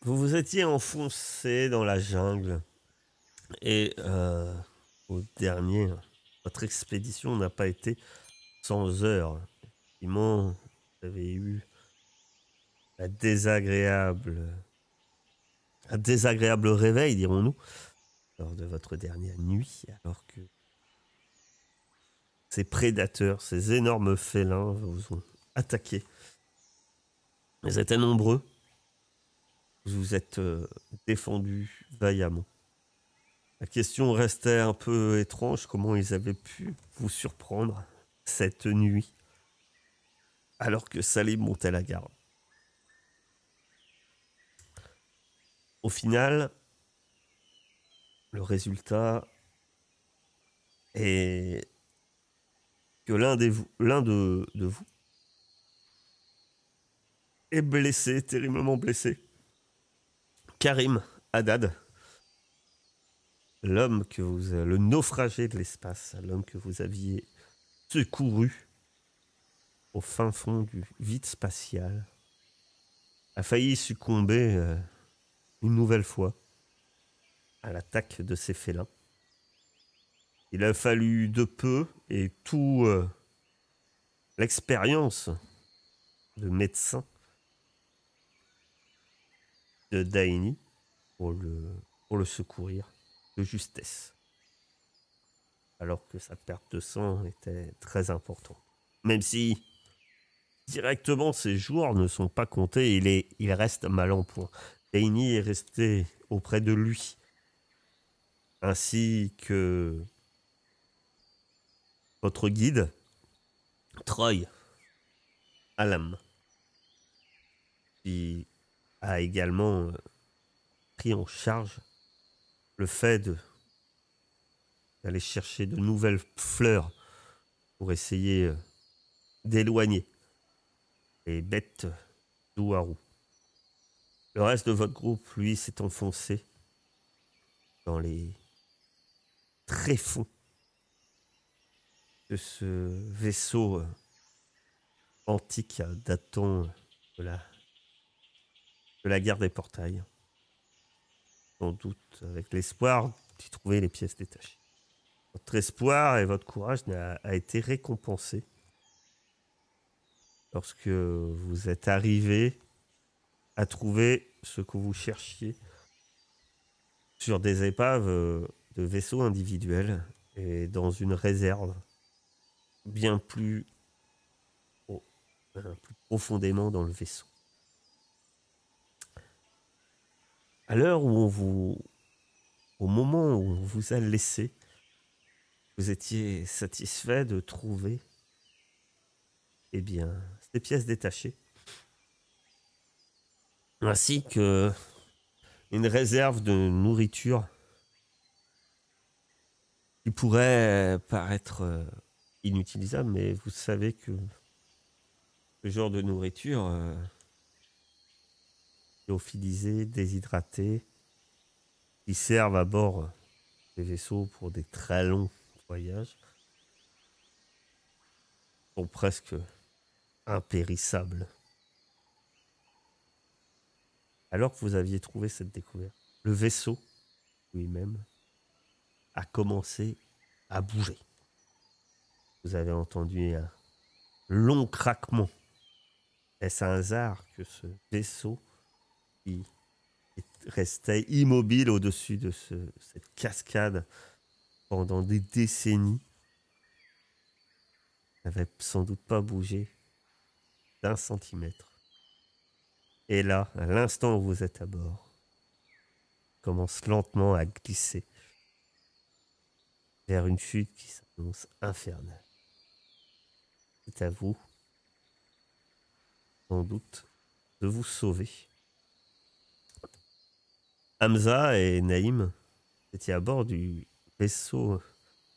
Vous vous étiez enfoncé dans la jungle et au dernier, votre expédition n'a pas été sans heurts. Effectivement, vous avez eu un désagréable, un désagréable réveil, dirons-nous, lors de votre dernière nuit, alors que ces prédateurs, ces énormes félins vous ont attaqué. Ils étaient nombreux, vous vous êtes défendus vaillamment. La question restait un peu étrange, comment ils avaient pu vous surprendre cette nuit, alors que Salim montait la garde. Au final, le résultat est que l'un de vous est blessé, terriblement blessé. Karim Haddad, le naufragé de l'espace, l'homme que vous aviez secouru au fin fond du vide spatial, a failli succomber une nouvelle fois à l'attaque de ces félins. Il a fallu de peu et tout l'expérience de médecin de Daini pour le secourir de justesse, alors que sa perte de sang était très importante. Même si directement ses jours ne sont pas comptés, il reste mal en point. Daini est resté auprès de lui, ainsi que votre guide, Troy Alam, qui a également pris en charge le fait d'aller chercher de nouvelles fleurs pour essayer d'éloigner les bêtes d'Ouarou. Le reste de votre groupe, lui, s'est enfoncé dans les tréfonds de ce vaisseau antique datant de la guerre des portails. Sans doute avec l'espoir d'y trouver les pièces détachées. Votre espoir et votre courage a été récompensé lorsque vous êtes arrivé à trouver ce que vous cherchiez sur des épaves de vaisseaux individuels et dans une réserve bien plus, plus profondément dans le vaisseau. À l'heure au moment où on vous a laissé, vous étiez satisfait de trouver, eh bien, ces pièces détachées, ainsi que une réserve de nourriture qui pourrait paraître inutilisable, mais vous savez que ce genre de nourriture lyophilisée, déshydratée, qui servent à bord des vaisseaux pour des très longs voyages, sont presque impérissables. Alors que vous aviez trouvé cette découverte, le vaisseau lui-même a commencé à bouger. Vous avez entendu un long craquement. Est-ce un hasard que ce vaisseau qui restait immobile au-dessus de cette cascade pendant des décennies n'avait sans doute pas bougé d'un centimètre? Et là, à l'instant où vous êtes à bord, commence lentement à glisser vers une chute qui s'annonce infernale. C'est à vous, sans doute, de vous sauver. Hamza et Naïm étaient à bord du vaisseau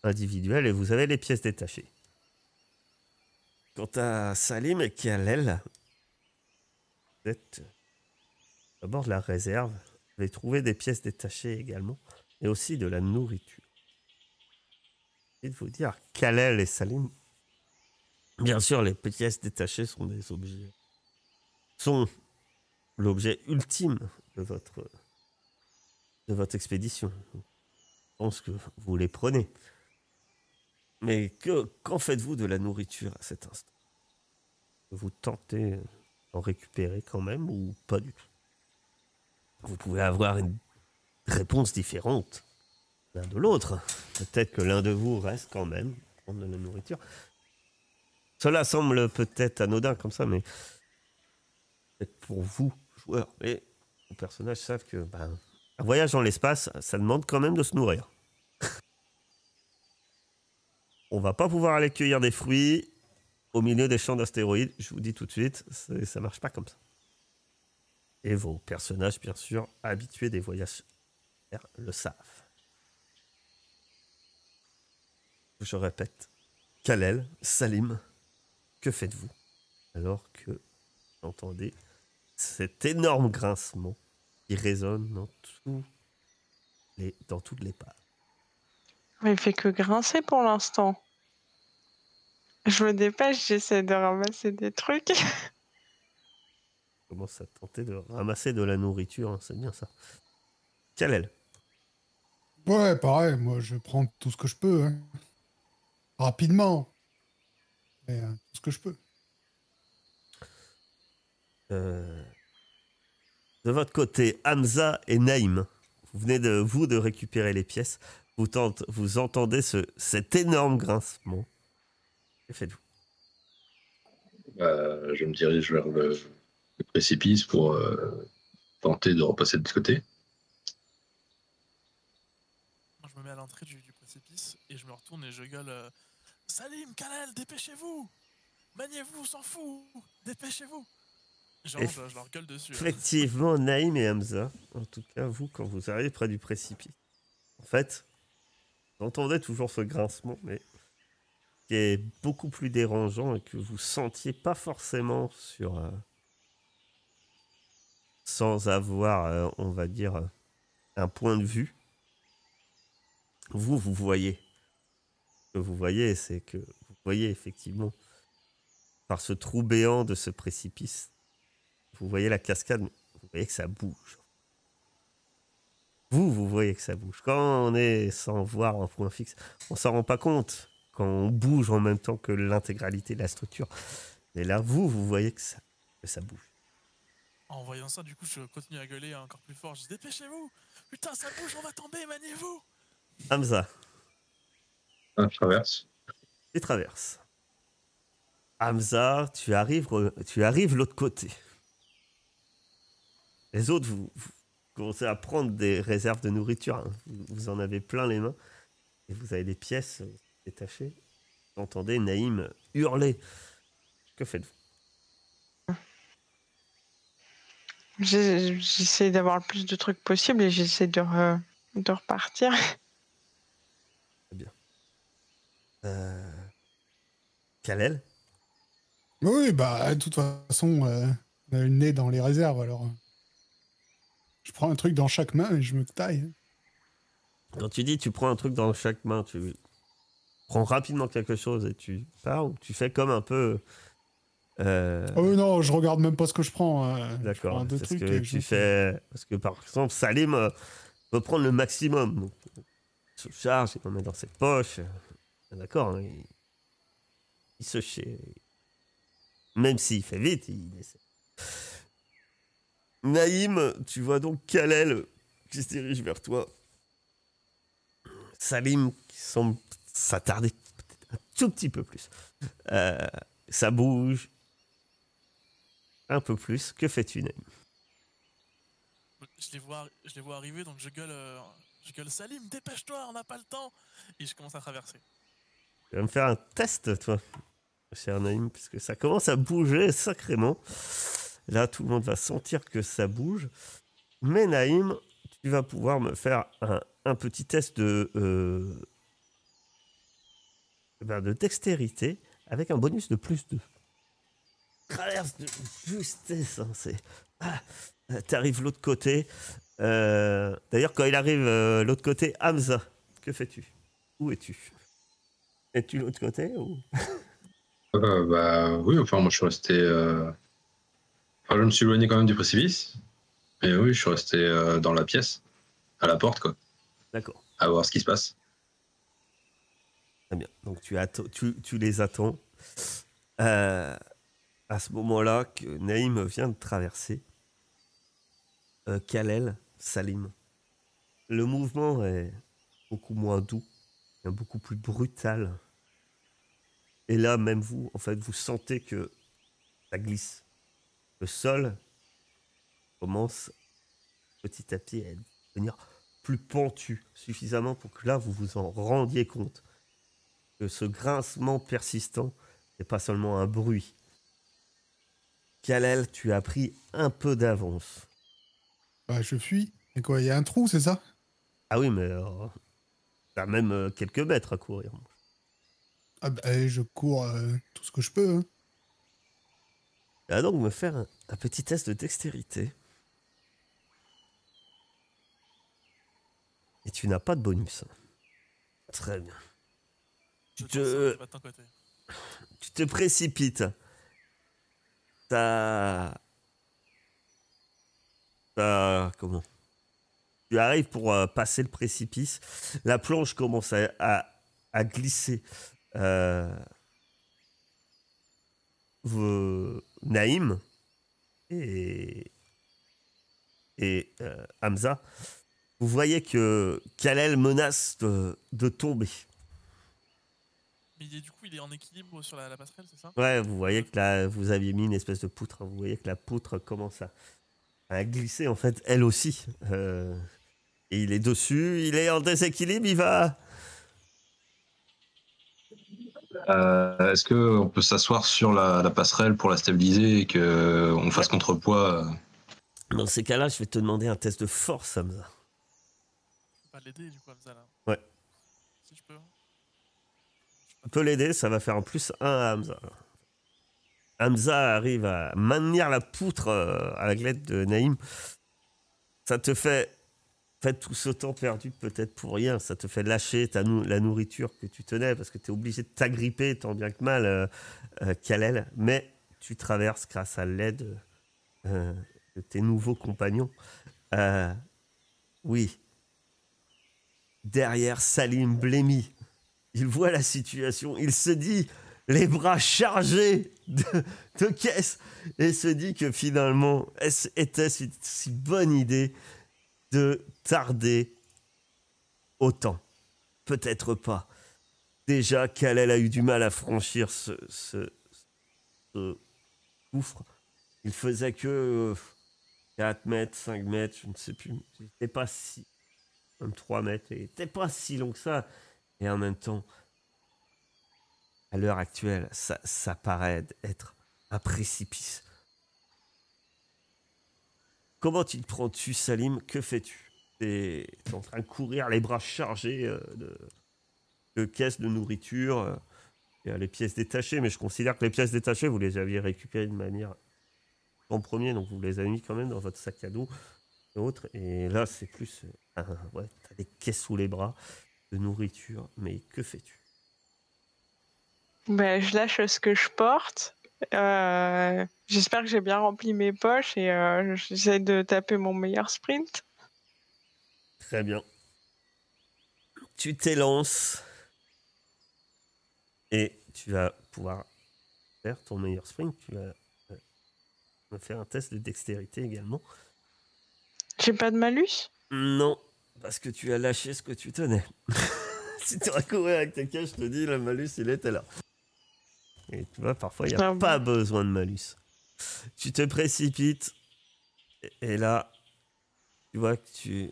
individuel et vous avez les pièces détachées. Quant à Salim et Khalel, vous êtes à bord de la réserve. Vous avez trouvé des pièces détachées également, et aussi de la nourriture. Et de vous dire, Khalel et Salim, bien sûr, les pièces détachées sont des objets, sont l'objet ultime de votre expédition. Je pense que vous les prenez. Mais qu'en faites-vous de la nourriture à cet instant? Vous tentez d'en récupérer quand même ou pas du tout? Vous pouvez avoir une réponse différente l'un de l'autre. Peut-être que l'un de vous reste quand même prendre de la nourriture. Cela semble peut-être anodin comme ça, mais peut-être pour vous, joueurs, et vos personnages savent que un voyage dans l'espace, ça demande quand même de se nourrir. On va pas pouvoir aller cueillir des fruits au milieu des champs d'astéroïdes, je vous dis tout de suite, ça marche pas comme ça. Et vos personnages, bien sûr, habitués des voyages le savent. Je répète, Kalel, Salim, que faites-vous alors que vous entendez cet énorme grincement qui résonne dans toutes les pages? Il fait que grincer pour l'instant. Je me dépêche, j'essaie de ramasser des trucs. Je commence à tenter de ramasser de la nourriture, hein, c'est bien ça. Kalel. Ouais, pareil, moi je prends tout ce que je peux, hein. Rapidement, mais tout ce que je peux. De votre côté, Hamza et Naïm, vous venez de récupérer les pièces. Vous entendez cet énorme grincement. Que faites-vous? Je me dirige vers le précipice pour tenter de repasser de ce côté. Moi, je me mets à l'entrée du précipice et je me retourne et je gueule Salim, Kalel, dépêchez-vous! Maniez-vous, on s'en fout! Dépêchez-vous! Genre, je leur gueule dessus. Effectivement, Naïm et Hamza, en tout cas, vous, quand vous arrivez près du précipice, en fait, vous entendez toujours ce grincement, mais qui est beaucoup plus dérangeant et que vous sentiez pas forcément sans avoir, on va dire, un point de vue. Vous voyez. Ce que vous voyez, c'est que vous voyez effectivement, par ce trou béant de ce précipice, vous voyez la cascade, mais vous voyez que ça bouge. Vous voyez que ça bouge. Quand on est sans voir un point fixe, on s'en rend pas compte quand on bouge en même temps que l'intégralité de la structure. Mais là, vous voyez que ça bouge. En voyant ça, du coup, je continue à gueuler encore plus fort. Je dis dépêchez-vous! Putain, ça bouge, on va tomber, maniez-vous! Hamza. Je traverse. Tu traverses. Hamza, tu arrives de l'autre côté. Les autres, vous commencez à prendre des réserves de nourriture. Hein. Vous en avez plein les mains. Et vous avez des pièces détachées. Vous entendez Naïm hurler. Que faites-vous? J'essaie d'avoir le plus de trucs possible et j'essaie de repartir. Très bien. Kalel? Oui, bah, de toute façon, on a le nez dans les réserves, alors. Je prends un truc dans chaque main et je me taille. Quand tu dis tu prends un truc dans chaque main, tu prends rapidement quelque chose et tu pars ou tu fais comme un peu... Oh non, je regarde même pas ce que je prends. D'accord, parce que tu fais... Parce que par exemple, Salim peut prendre le maximum. Donc, il se charge, il en met dans ses poches. D'accord, hein, il se chie. Même s'il fait vite, il essaie. Naïm, tu vois donc Kalel qui se dirige vers toi. Salim qui semble s'attarder peut-être un tout petit peu plus. Ça bouge un peu plus. Que fais-tu, Naïm? Je les vois arriver, donc je gueule Salim, dépêche-toi, on n'a pas le temps! Et je commence à traverser. Tu vas me faire un test, toi, cher Naïm, puisque ça commence à bouger sacrément. Là, tout le monde va sentir que ça bouge. Mais Naïm, tu vas pouvoir me faire un petit test de dextérité avec un bonus de +2. Traverse de justesse. Hein, t'arrives l'autre côté. D'ailleurs, quand il arrive l'autre côté, Hamza, que fais-tu? Où es-tu? Es-tu l'autre côté ou... Bah oui, enfin moi je suis resté je me suis éloigné quand même du précipice. Et oui, je suis resté dans la pièce, à la porte, quoi, D'accord. à voir ce qui se passe. Très bien. Donc tu les attends. À ce moment-là que Naïm vient de traverser, Kalel, Salim. Le mouvement est beaucoup moins doux, beaucoup plus brutal. Et là, même vous, en fait, vous sentez que ça glisse. Le sol commence petit à petit à devenir plus pentu, suffisamment pour que là, vous vous en rendiez compte. Que ce grincement persistant n'est pas seulement un bruit. Kalel, tu as pris un peu d'avance. Bah, je fuis. Et quoi, il y a un trou, c'est ça? Ah oui, mais t'as même quelques mètres à courir. Ah bah, je cours tout ce que je peux. Hein. Tu vas donc me faire un petit test de dextérité. Et tu n'as pas de bonus. Très bien. Tu Je tente ça, je te, vais de ton côté. tu te précipites. T'as... Comment? Tu arrives pour passer le précipice. La planche commence à glisser. Naïm et Hamza, vous voyez que Kalel menace de tomber. Mais du coup, il est en équilibre sur la passerelle, c'est ça? Ouais, vous voyez que là, vous aviez mis une espèce de poutre. Vous voyez que la poutre commence à glisser, en fait, elle aussi. Et il est dessus, il est en déséquilibre, il va... Est-ce qu'on peut s'asseoir sur la passerelle pour la stabiliser et qu'on fasse contrepoids Dans ces cas-là, je vais te demander un test de force, Hamza. Je peux pas l'aider, du coup, Hamza, là. Ouais. Si je peux. Tu peux l'aider, ça va faire en plus 1 à Hamza. Hamza arrive à maintenir la poutre à la glette de Naïm. Ça te fait... En fait, tout ce temps perdu, peut-être pour rien, ça te fait lâcher la nourriture que tu tenais parce que tu es obligé de t'agripper tant bien que mal, Kalel. Mais tu traverses grâce à l'aide de tes nouveaux compagnons. Oui. Derrière Salim blêmi, il voit la situation, il se dit, les bras chargés de caisses, et se dit que finalement, était-ce une si bonne idée de tarder autant? Peut-être pas. Déjà, Kalel a eu du mal à franchir ce gouffre. Il faisait que 4 mètres, 5 mètres, je ne sais plus. C'était pas si... Même 3 mètres. Il n'était pas si long que ça. Et en même temps, à l'heure actuelle, ça paraît être un précipice. Comment tu te prends-tu, Salim? Que fais-tu? T'es en train de courir les bras chargés de caisses de nourriture. Il y a les pièces détachées, mais je considère que les pièces détachées, vous les aviez récupérées de manière en premier, donc vous les avez mis quand même dans votre sac à dos et autres. Et là, c'est plus... ouais, t'as des caisses sous les bras de nourriture, mais que fais-tu? Ben, je lâche ce que je porte. J'espère que j'ai bien rempli mes poches et j'essaie de taper mon meilleur sprint. Très bien. Tu t'élances et tu vas pouvoir faire ton meilleur sprint. Tu vas me faire un test de dextérité également. J'ai pas de malus? Non, parce que tu as lâché ce que tu tenais. Si tu aurais couru avec tes caches, je te dis, le malus, il était là. Et tu vois, parfois, il n'y a Ah bon. pas besoin de malus. Tu te précipites et là, tu vois que tu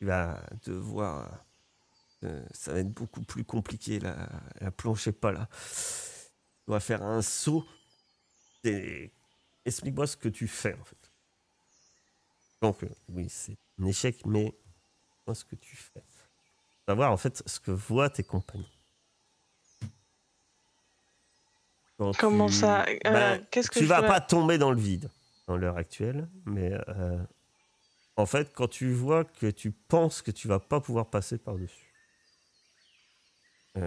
vas devoir... ça va être beaucoup plus compliqué, la planche n'est pas là. Tu dois faire un saut. Explique-moi ce que tu fais, en fait. Donc, oui, c'est un échec, mais moi, ce que tu fais. Savoir, en fait, ce que voient tes compagnons. Quand Comment ça? Qu'est-ce que tu je vas dois... pas tomber dans le vide, dans l'heure actuelle, mais en fait, quand tu vois que tu penses que tu vas pas pouvoir passer par-dessus, tu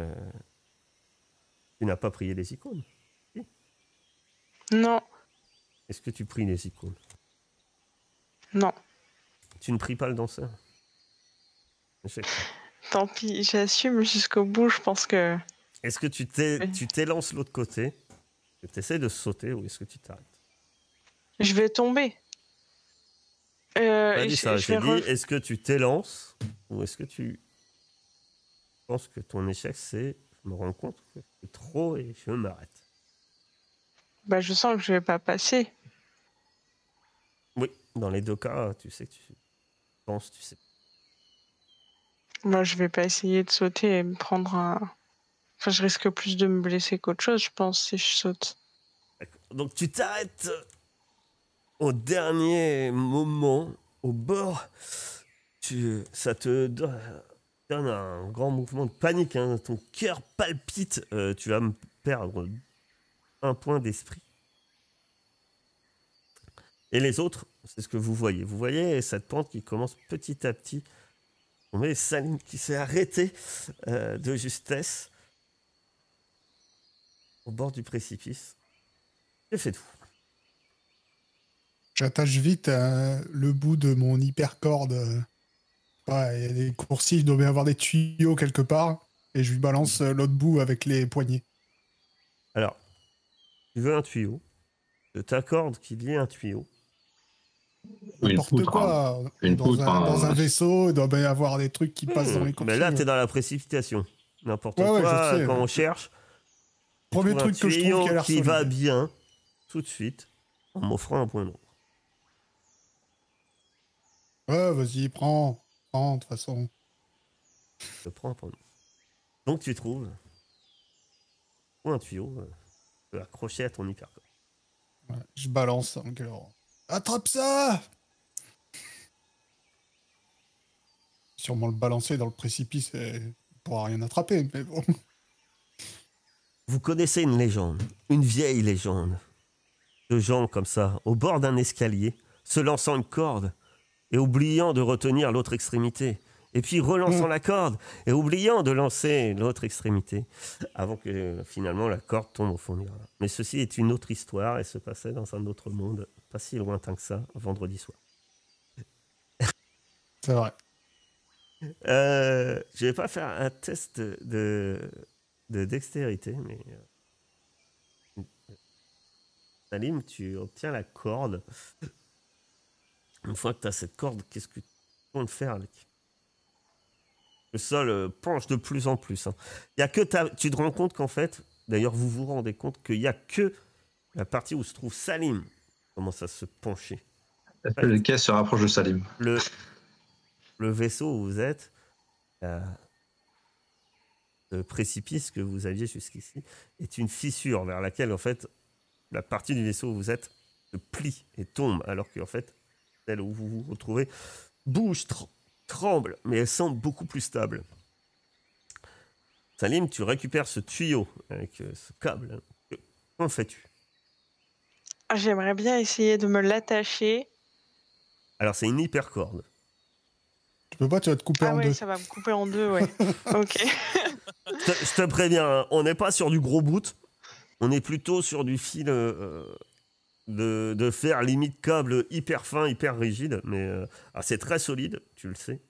n'as pas prié les icônes. Non. Est-ce que tu pries les icônes? Non. Tu ne pries pas le danseur? Échec. Tant pis, j'assume jusqu'au bout, je pense que... Est-ce que tu t'élances l'autre côté? Est-ce que tu essaies de sauter ou est-ce que tu t'arrêtes? Je vais tomber. Pas dit ça, je j'ai vais dit est-ce que tu t'élances ou est-ce que tu penses que ton échec c'est je me rends compte que c'est trop et je m'arrête? Bah, je sens que je vais pas passer. Oui, dans les deux cas, tu sais que tu penses, tu sais. Moi, je vais pas essayer de sauter et me prendre un... Enfin, je risque plus de me blesser qu'autre chose, je pense, si je saute. D'accord. Donc tu t'arrêtes au dernier moment, au bord. Ça te donne un grand mouvement de panique. Hein. Ton cœur palpite. Tu vas me perdre un point d'esprit. Et les autres, c'est ce que vous voyez. Vous voyez cette pente qui commence petit à petit. On met Salim qui s'est arrêté de justesse au bord du précipice. Que faites-vous? J'attache vite le bout de mon hypercorde. Ouais, il y a des coursives, il doit bien y avoir des tuyaux quelque part. Et je lui balance l'autre bout avec les poignets. Alors, tu veux un tuyau? Je t'accorde qu'il y ait un tuyau. Une N'importe poutre, quoi. hein. Une poutre, Dans un vaisseau, il doit bien y avoir des trucs qui passent dans les coursives. Mais là, t'es dans la précipitation. N'importe Ouais, quoi, je sais. quand on cherche, tu Premier trouves un truc que je trouve tuyau qui a l'air qui va solide. bien, tout de suite, en m'offrant un point d'ombre. Ouais, vas-y, prends. Prends, de toute façon. Je prends un point d'ombre. Donc tu trouves un tuyau accroché à ton hypercore. Ouais, je balance. Attrape ça! Sûrement le balancer dans le précipice et il pourra rien attraper, mais bon. Vous connaissez une légende, une vieille légende, de gens comme ça, au bord d'un escalier, se lançant une corde et oubliant de retenir l'autre extrémité, et puis relançant la corde et oubliant de lancer l'autre extrémité, avant que finalement la corde tombe au fond du ravin. Mais ceci est une autre histoire et se passait dans un autre monde, pas si lointain que ça, vendredi soir. C'est vrai. Je vais pas faire un test de dextérité, mais Salim, tu obtiens la corde. Une fois que tu as cette corde, qu'est-ce que tu comptes faire avec? Le sol penche de plus en plus. Hein. Y a que tu te rends compte qu'en fait, d'ailleurs vous vous rendez compte qu'il n'y a que la partie où se trouve Salim commence à se pencher. Est-ce que le quai se rapproche de Salim? Le vaisseau où vous êtes, le précipice que vous aviez jusqu'ici, est une fissure vers laquelle en fait la partie du vaisseau où vous êtes se plie et tombe, alors qu'en fait celle où vous vous retrouvez bouge, tremble, mais elle semble beaucoup plus stable. Salim, tu récupères ce tuyau avec ce câble. Qu'en fais-tu? J'aimerais bien essayer de me l'attacher. Alors, c'est une hypercorde. Tu peux pas, tu vas te couper en ouais, deux. ça va me couper en deux, ouais. Ok. Je te préviens, hein, on n'est pas sur du gros bout. On est plutôt sur du fil de fer limite câble hyper fin, hyper rigide. Mais c'est très solide, tu le sais.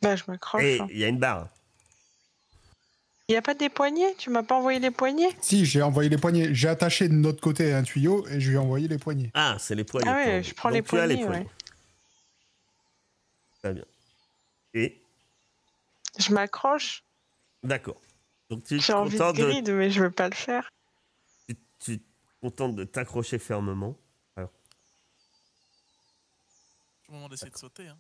Bah, je m'accroche. Et il y a une barre. Il n'y a pas des poignets? Tu m'as pas envoyé les poignets? Si, j'ai envoyé les poignets. J'ai attaché de notre côté un tuyau et je lui ai envoyé les poignets. Ah, c'est les poignets. Ah ouais, je prends donc les tu as les poignets, poignets. ouais. Très bien. Et Je m'accroche. d'accord. Donc tu J'ai envie de grid, mais je veux pas le faire. tu te contentes de t'accrocher fermement. Alors, C'est le moment d'essayer de sauter. Hein.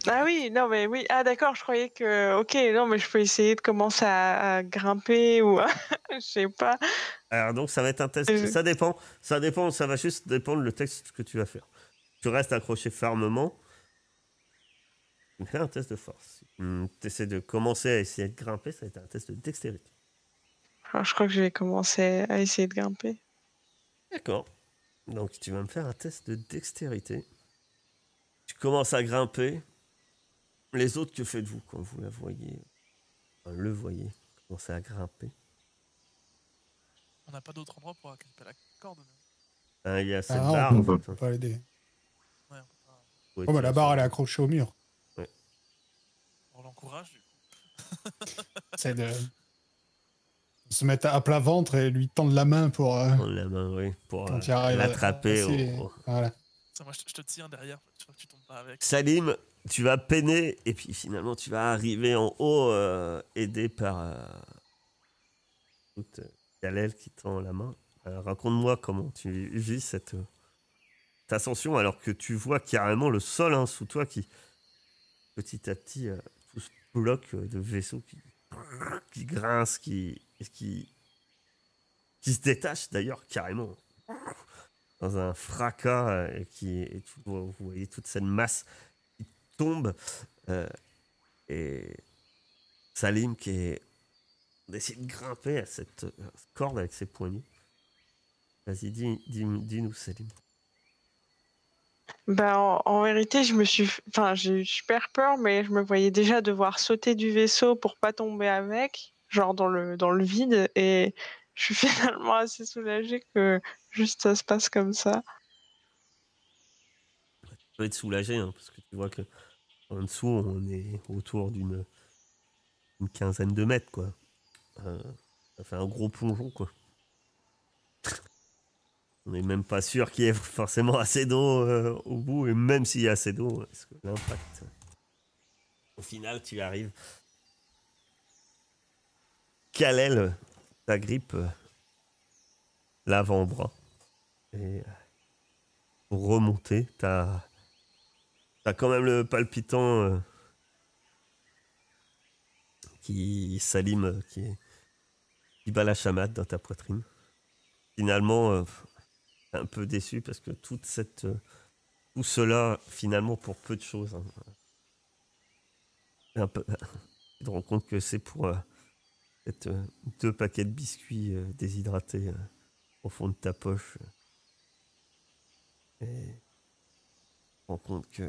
Ah oui, non mais oui. Ah d'accord, je croyais que... Ok, non mais je peux essayer de commencer à grimper ou... je sais pas. alors donc ça va être un test. Ça dépend. Ça va juste dépendre le texte que tu vas faire. Tu restes accroché fermement. Tu fais un test de force. Tu essaies de commencer à essayer de grimper, ça va être un test de dextérité. Alors, je crois que je vais commencer à essayer de grimper. D'accord. Donc tu vas me faire un test de dextérité. Tu commences à grimper. Les autres, que faites-vous quand vous la voyez, enfin, le voyez, commencer à grimper? On n'a pas d'autre endroit pour accrocher la corde. Nous. Il y a cette Ah, barre. on en peut fait, hein. pas l'aider. Ouais, on peut pas. Faut Oh, bah, la tirer barre, sur elle est le- accrochée au mur. On l'encourage, du coup. C'est de se mettre à plat ventre et lui tendre la main pour prendre la main, oui, pour quand il arrive à l'attraper. passer. Voilà. Ça, moi, je te tiens derrière, tu vois que tu tombes pas avec. Salim, tu vas peiner et puis finalement tu vas arriver en haut, aidé par toute Kalel qui tend la main. Raconte-moi comment tu vis cette ascension alors que tu vois carrément le sol hein, sous toi qui petit à petit tout ce bloc de vaisseau qui grince, qui se détache d'ailleurs carrément dans un fracas vous voyez toute cette masse qui tombe et Salim décide de grimper à cette corde avec ses poignets. Vas-y, dis-nous Salim. Bah, en vérité, enfin, j'ai eu super peur, mais je me voyais déjà devoir sauter du vaisseau pour pas tomber avec, genre dans le vide, et je suis finalement assez soulagée que juste ça se passe comme ça. Tu peux être soulagé hein, parce que tu vois que en dessous on est autour d'une quinzaine de mètres quoi. Ça fait un gros plongeon quoi. On n'est même pas sûr qu'il y ait forcément assez d'eau au bout, et même s'il y a assez d'eau, est-ce que l'impact. Au final, tu arrives. Kalel t'agrippe l'avant-bras. Et pour remonter, t'as quand même le palpitant qui s'alime, qui bat la chamade dans ta poitrine. Finalement, t'es un peu déçu parce que tout cela, finalement, pour peu de choses. Hein, un peu, tu te rends compte que c'est pour peut-être 2 paquets de biscuits déshydratés au fond de ta poche. Et tu te rends compte que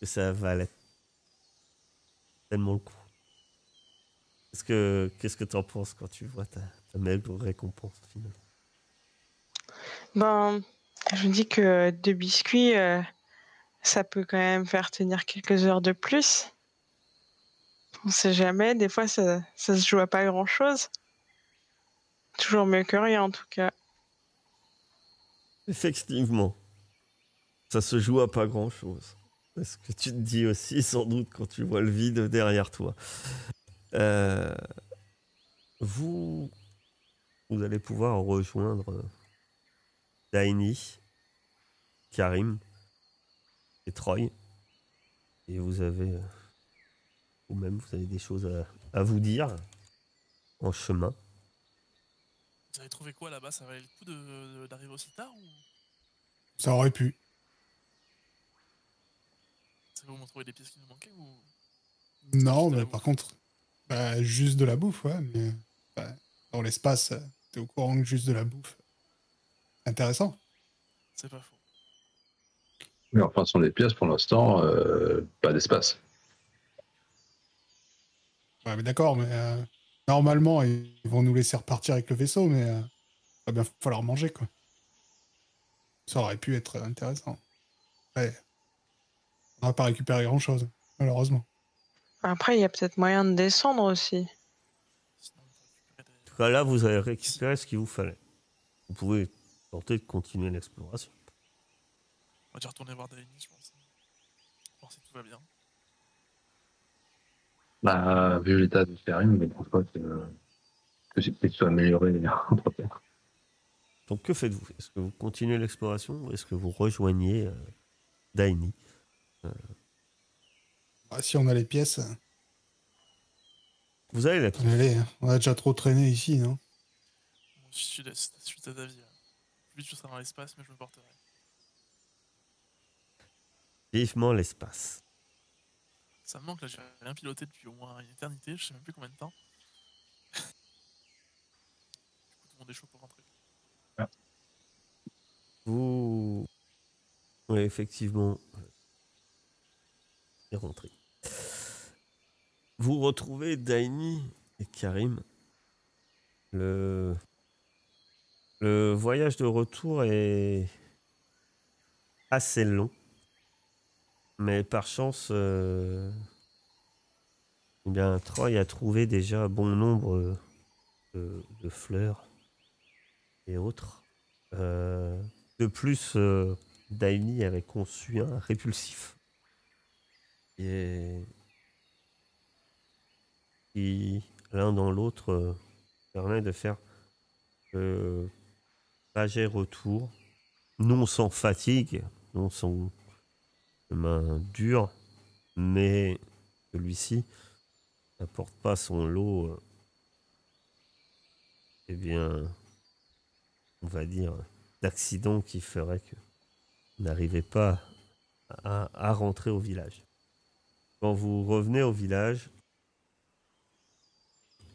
ça valait tellement le coup. Qu'est-ce que tu en penses quand tu vois ta maigre récompense finalement? Ben, je me dis que 2 biscuits, ça peut quand même faire tenir quelques heures de plus. On sait jamais, des fois ça se joue à pas grand-chose. Toujours mieux que rien en tout cas. Effectivement, ça se joue à pas grand-chose. C'est ce que tu te dis aussi sans doute quand tu vois le vide derrière toi. Euh, vous allez pouvoir rejoindre Daini, Karim et Troy. Et vous avez, vous-même, vous avez des choses à vous dire en chemin. Vous avez trouvé quoi là-bas? Ça valait le coup d'arriver aussi tard ou Ça aurait pu. ça va vous m'en trouver des pièces qui nous manquaient ou Non, juste de la mais bouffe? par contre, bah, juste de la bouffe, ouais. Mais bah, dans l'espace, t'es au courant que juste de la bouffe. Intéressant. C'est pas faux. Mais enfin, ce sont des pièces pour l'instant, pas d'espace. Ouais, mais d'accord, mais normalement, ils vont nous laisser repartir avec le vaisseau, mais va bien falloir manger, quoi. Ça aurait pu être intéressant. Ouais. On n'a pas récupéré grand-chose, malheureusement. Après, il y a peut-être moyen de descendre aussi. Sinon, on peut récupérer En tout cas, là, vous avez récupéré ce qu'il vous fallait. Vous pouvez tenter de continuer l'exploration. On va déjà retourner voir Daini, je pense. Voir si tout va bien. Bah, vu l'état de Karim, je ne pense pas que c'est soit amélioré entre-temps. Donc, que faites-vous? Est-ce que vous continuez l'exploration ou est-ce que vous rejoignez Daini? Ah, si on a les pièces, Vous avez la piste. allez, on a déjà trop traîné ici, non? Moi, je suis de ta avis. Plus vite je serai dans l'espace, mais je me porterai. Vivement l'espace. Ça me manque là, j'ai rien piloté depuis au moins une éternité, je sais même plus combien de temps. Du coup, tout le monde est chaud pour rentrer. Vous... Oui, effectivement. Et rentrez. Vous retrouvez Daini et Karim. Le voyage de retour est assez long, mais par chance, eh bien, Troy a trouvé déjà bon nombre de fleurs et autres. De plus, Daini avait conçu un répulsif et qui, l'un dans l'autre, permet de faire le trajet retour, non sans fatigue, non sans main dure, mais celui-ci n'apporte pas son lot, eh bien, on va dire, d'accidents qui feraient que vous n'arrivez pas à rentrer au village. Quand vous revenez au village,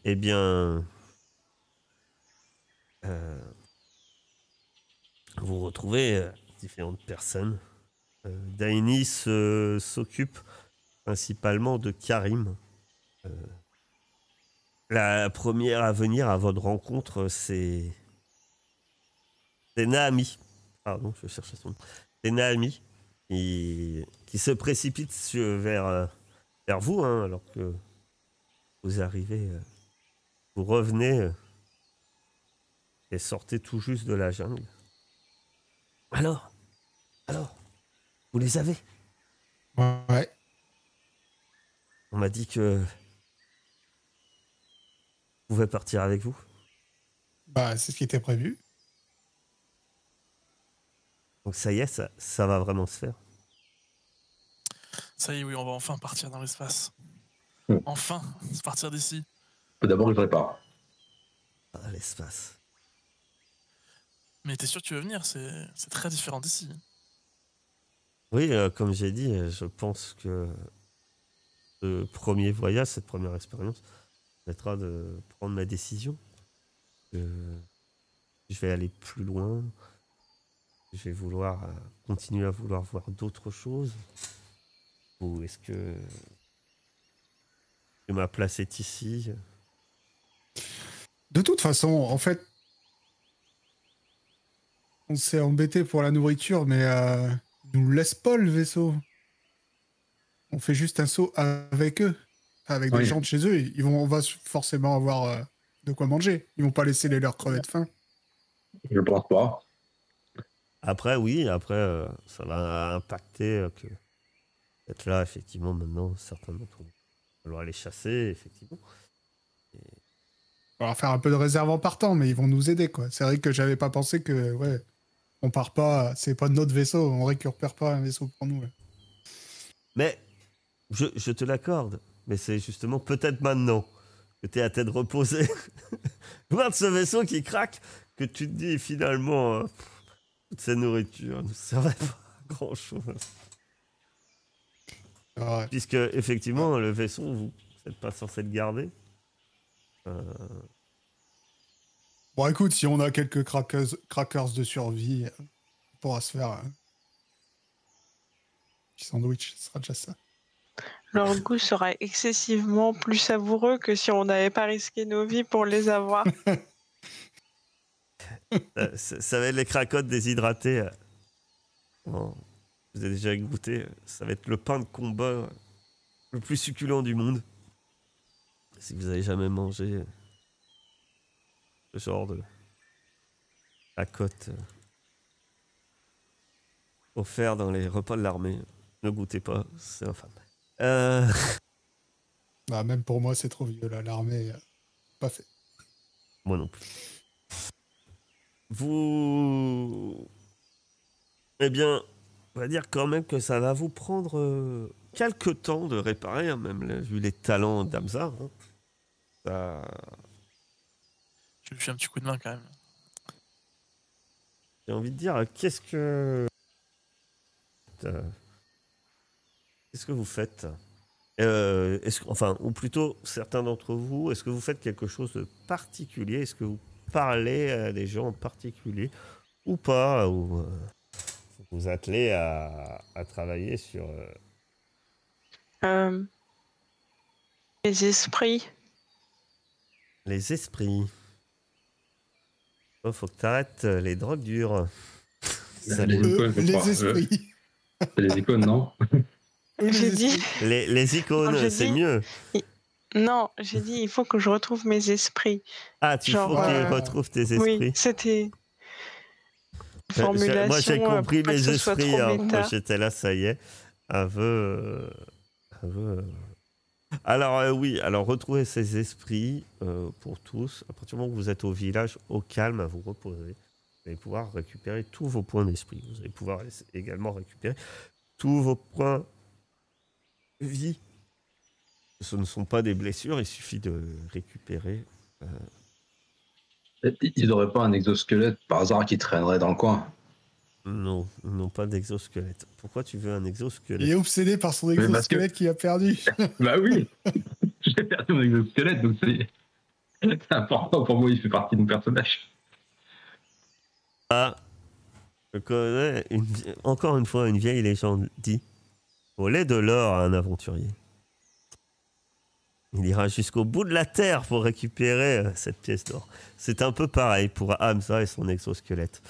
eh bien, vous retrouvez différentes personnes. Daini s'occupe principalement de Karim. La première à venir à votre rencontre, c'est Naami. Pardon, je cherchais son nom. C'est Naami qui se précipite vers vous, hein, alors que vous arrivez, vous revenez et sortez tout juste de la jungle. Alors, vous les avez? Ouais. On m'a dit que je pouvais partir avec vous. Bah, c'est ce qui était prévu. Donc ça y est, ça va vraiment se faire. Ça y est, oui, on va enfin partir dans l'espace. Mm. Enfin, partir d'ici. D'abord, il prépare. Ah, l'espace. Mais t'es sûr que tu veux venir? C'est très différent d'ici. Oui, comme j'ai dit, je pense que ce premier voyage, cette première expérience, permettra de prendre ma décision. Je vais aller plus loin. Je vais vouloir continuer à vouloir voir d'autres choses. Ou est-ce que ma place est ici? De toute façon, en fait, on s'est embêté pour la nourriture, mais ils nous laissent pas le vaisseau. On fait juste un saut avec eux, avec des Oui. gens de chez eux. On va forcément avoir de quoi manger. Ils vont pas laisser les leurs crever de faim. Je pense pas. Après, oui, après, ça va impacter que être là, effectivement, maintenant, certains d'entre nous. Il va falloir les chasser, effectivement. On va faire un peu de réserve en partant, mais ils vont nous aider, quoi. C'est vrai que j'avais pas pensé que, ouais, on part pas, c'est pas notre vaisseau, on récupère pas un vaisseau pour nous. Là. Mais je te l'accorde, mais c'est justement peut-être maintenant que tu es à tête reposée, voir de ce vaisseau qui craque, que tu te dis finalement, toute cette nourriture ne servait pas à grand chose. Ouais. Puisque, effectivement, le vaisseau, vous n'êtes pas censé le garder. Bon, écoute, si on a quelques crackers de survie, on pourra se faire un petit sandwich, ce sera déjà ça. Leur goût sera excessivement plus savoureux que si on n'avait pas risqué nos vies pour les avoir. Ça va être les cracottes déshydratés. Bon, vous avez déjà goûté. Ça va être le pain de combat le plus succulent du monde. Si vous avez jamais mangé ce genre de cracottes offert dans les repas de l'armée, ne goûtez pas, c'est infâme. Bah, même pour moi, c'est trop vieux, là, l'armée, pas fait. Moi non plus. Vous... Eh bien, on va dire quand même que ça va vous prendre quelques temps de réparer, hein, même vu les talents d'Hamza. Hein. Ça... Je lui fais un petit coup de main quand même. J'ai envie de dire, qu'est-ce que vous faites? Enfin, ou plutôt certains d'entre vous, est-ce que vous faites quelque chose de particulier? Est-ce que vous parlez à des gens en particulier ou pas? Ou vous vous attelez à travailler sur Les esprits. les esprits? Oh, faut que t'arrêtes les drogues dures. Ça- Les icônes, je Les crois. esprits. C'est les icônes, non? Les J'ai dit. esprits. les icônes, Non, j'ai c'est dit- mieux. Non, j'ai dit, il faut que je retrouve mes esprits. Ah, tu Genre, faut qu'ils euh, retrouvent tes Oui, esprits. c'était une Moi, formulation j'ai compris pour pas que mes ce soit esprits. trop Hein. Moi, méta. j'étais là, ça y est. Aveu. Alors, oui, alors retrouvez ces esprits pour tous. À partir du moment où vous êtes au village, au calme, à vous reposer, vous allez pouvoir récupérer tous vos points d'esprit. Vous allez pouvoir également récupérer tous vos points de vie. Ce ne sont pas des blessures, il suffit de récupérer. Ils n'auraient pas un exosquelette par hasard qui traînerait dans le coin? Non, ils n'ont pas d'exosquelette. Pourquoi tu veux un Il est exosquelette? obsédé par son parce que- exosquelette qu'il a perdu. Bah oui. J'ai perdu mon exosquelette, donc c'est important pour moi, il fait partie de mon personnage. Ah, je connais encore une fois une vieille légende dit voler de l'or à un aventurier. Il ira jusqu'au bout de la terre pour récupérer cette pièce d'or. C'est un peu pareil pour Hamza et son exosquelette.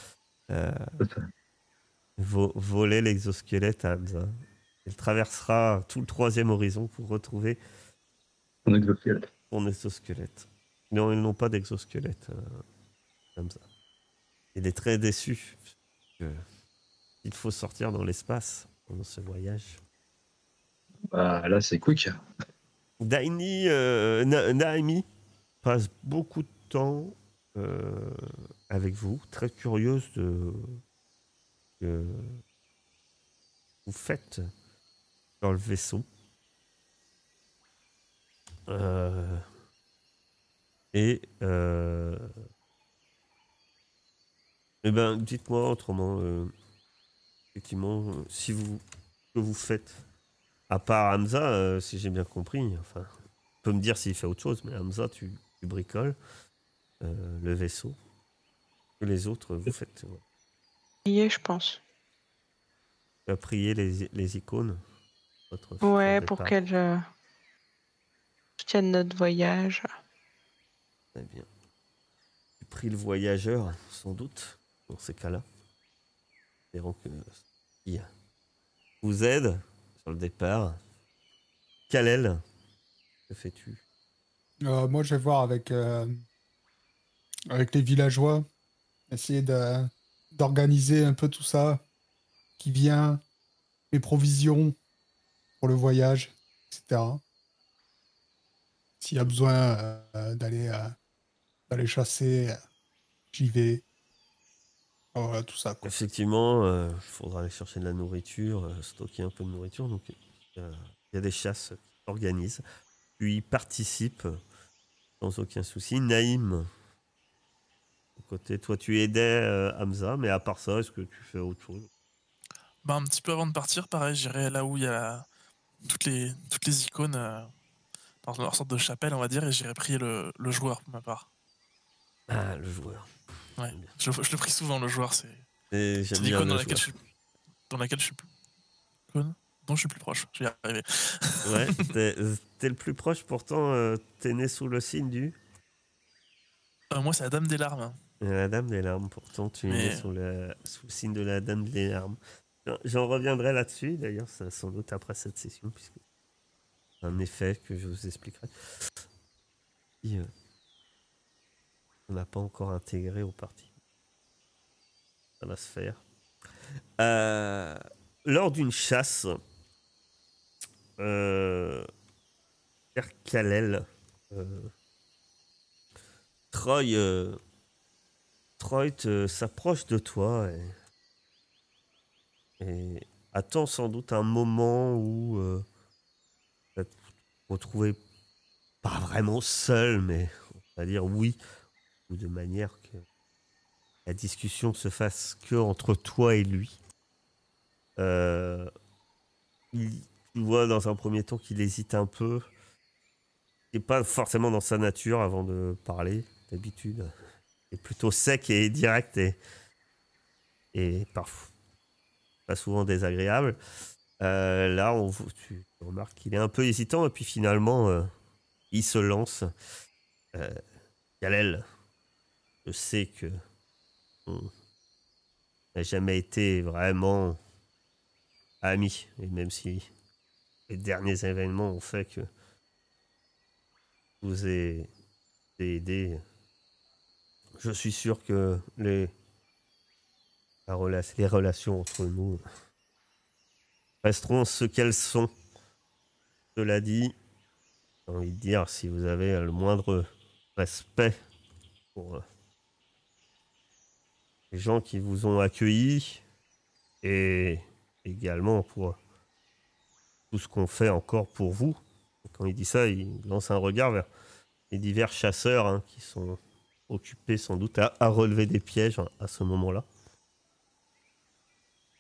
Voler l'exosquelette à Hamza. Il traversera tout le 3e horizon pour retrouver Mon exosquelette. son exosquelette. Non, ils n'ont pas d'exosquelette, Hamza. Il est très déçu. Il faut sortir dans l'espace pendant ce voyage. Bah là, c'est quick. Naomi passe beaucoup de temps avec vous, très curieuse de ce que vous faites dans le vaisseau. Et ben, dites-moi autrement, effectivement, si vous que vous faites, à part Hamza, si j'ai bien compris, enfin, tu peux me dire s'il fait autre chose, mais Hamza, tu bricoles le vaisseau. Que les autres, vous faites. Je pense. Tu as prié les icônes. Votre Ouais, futur pour départ. qu'elles soutiennent notre voyage. Très bien. Tu pries le voyageur, sans doute, dans ces cas-là. Espérons que il vous aide sur le départ. Kalel, que fais-tu? Moi, je vais voir avec les villageois, essayer d'organiser un peu tout ça, qui vient, les provisions pour le voyage, etc. S'il y a besoin d'aller chasser, j'y vais. Voilà, tout ça, quoi. Effectivement, il faudra aller chercher de la nourriture, stocker un peu de nourriture. Donc, il y a des chasses qui s'organisent. Tu y participes sans aucun souci. Naïm, de côté, toi, tu aidais Hamza, mais à part ça, est-ce que tu fais autre chose? Bah, un petit peu avant de partir, pareil, j'irai là où il y a toutes les icônes dans leur sorte de chapelle, on va dire, et j'irai prier le joueur pour ma part. Ah, le joueur. Ouais, J'aime bien. je le prie souvent, le joueur, c'est Et c'est j'aime bien l'icône le dans laquelle joueur. dans laquelle je suis plus. Icône dont je suis plus proche, je vais y arriver. Ouais, t'es le plus proche, pourtant, t'es né sous le signe du... Moi, c'est la Dame des Larmes. La Dame des Larmes, pourtant, tu es né Mais sous le signe de la Dame des Larmes. J'en reviendrai là-dessus, d'ailleurs, sans doute après cette session, puisque c'est un effet que je vous expliquerai. Et, on n'a pas encore intégré au parti. Ça va se faire. Lors d'une chasse, vers Kalel, Troy s'approche de toi et attend sans doute un moment où tu vas te retrouver pas vraiment seul, mais on va dire oui, ou de manière que la discussion se fasse que entre toi et lui. Tu vois dans un premier temps qu'il hésite un peu. Il n'est pas forcément dans sa nature avant de parler, d'habitude. Il est plutôt sec et direct et parfois pas souvent désagréable. Là, tu remarques qu'il est un peu hésitant et puis finalement, il se lance. Kalel, je sais que on n'a jamais été vraiment amis. Et même si les derniers événements ont fait que je vous ai aidé, je suis sûr que les relations entre nous resteront ce qu'elles sont. Cela dit, j'ai envie de dire, si vous avez le moindre respect pour les gens qui vous ont accueillis et également pour tout ce qu'on fait encore pour vous. Quand il dit ça, il lance un regard vers les divers chasseurs hein, qui sont occupés sans doute à relever des pièges à ce moment-là.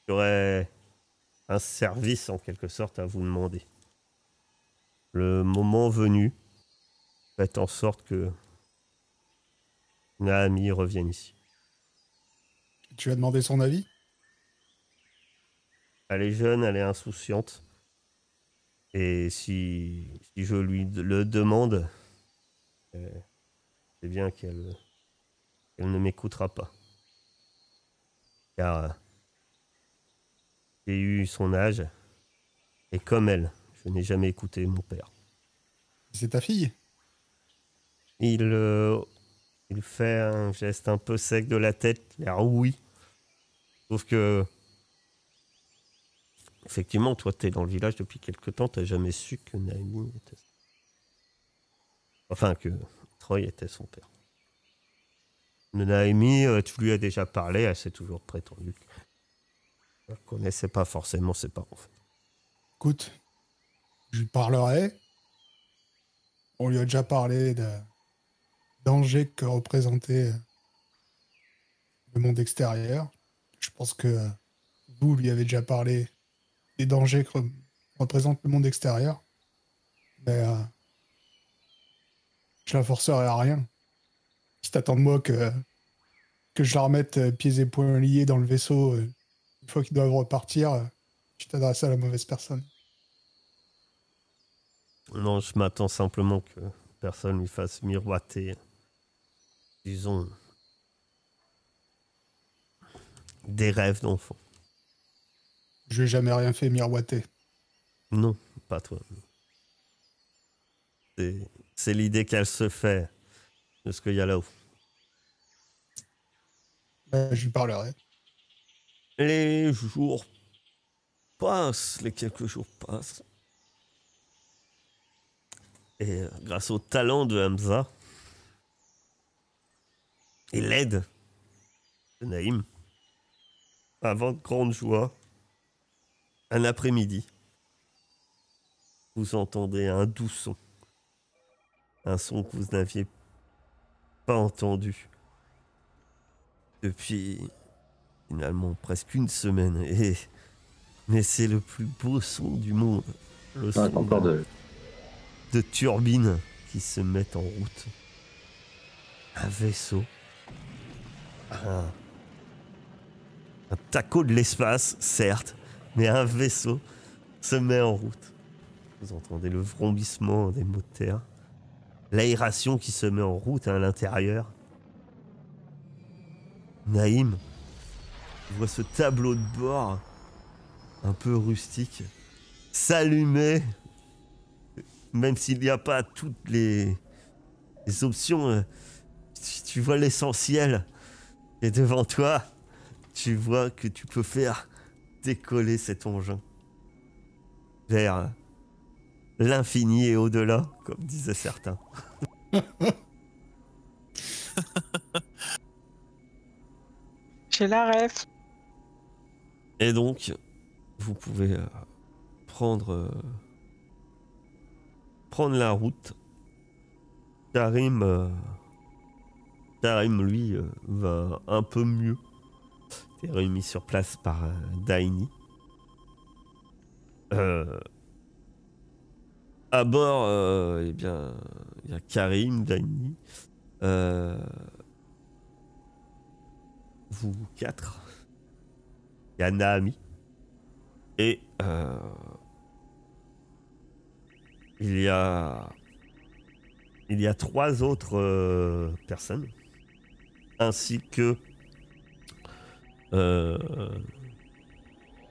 J'aurais un service en quelque sorte à vous demander. Le moment venu, faites en sorte que Naomi revienne ici. Tu as demandé son avis? Elle est jeune, elle est insouciante. Et si je lui le demande, c'est bien qu'elle ne m'écoutera pas. Car j'ai eu son âge, et comme elle, je n'ai jamais écouté mon père. C'est ta fille? Il fait un geste un peu sec de la tête, l'air oui. Sauf que, effectivement, toi, t'es dans le village depuis quelque temps, t'as jamais su que Naomi était... Enfin, que Troy était son père. Naomi, tu lui as déjà parlé, elle s'est toujours prétendue qu'elle ne connaissait pas forcément ses parents. En fait. Écoute, je lui parlerai. On lui a déjà parlé de danger que représentait le monde extérieur. Je pense que vous lui avez déjà parlé des dangers que représente le monde extérieur. Mais je la forcerai à rien. Si t'attends de moi que je la remette pieds et poings liés dans le vaisseau une fois qu'ils doivent repartir, je t'adresse à la mauvaise personne. Non, je m'attends simplement que personne lui fasse miroiter, disons, des rêves d'enfant. Je lui ai jamais rien fait miroiter. Non, pas toi. C'est l'idée qu'elle se fait de ce qu'il y a là-haut. Je lui parlerai. Les jours passent, les quelques jours passent. Et grâce au talent de Hamza et l'aide de Naïm, avant de grande joie, un après-midi, vous entendez un doux son. Un son que vous n'aviez pas entendu depuis finalement presque une semaine. Mais c'est le plus beau son du monde. Le son de turbines qui se mettent en route. Un vaisseau. Un taco de l'espace, certes, mais un vaisseau se met en route. Vous entendez le vrombissement des moteurs. L'aération qui se met en route à l'intérieur. Naïm voit ce tableau de bord un peu rustique s'allumer, même s'il n'y a pas toutes les options. Tu vois l'essentiel et devant toi, tu vois que tu peux faire décoller cet engin vers l'infini et au-delà, comme disaient certains. J'ai la ref. Et donc, vous pouvez prendre la route. Karim, lui, va un peu mieux. Il est remis sur place par Daini. À bord, eh bien, il y a Karim, Daini, vous quatre. Il y a Naomi. Et il y a 3 autres personnes, ainsi que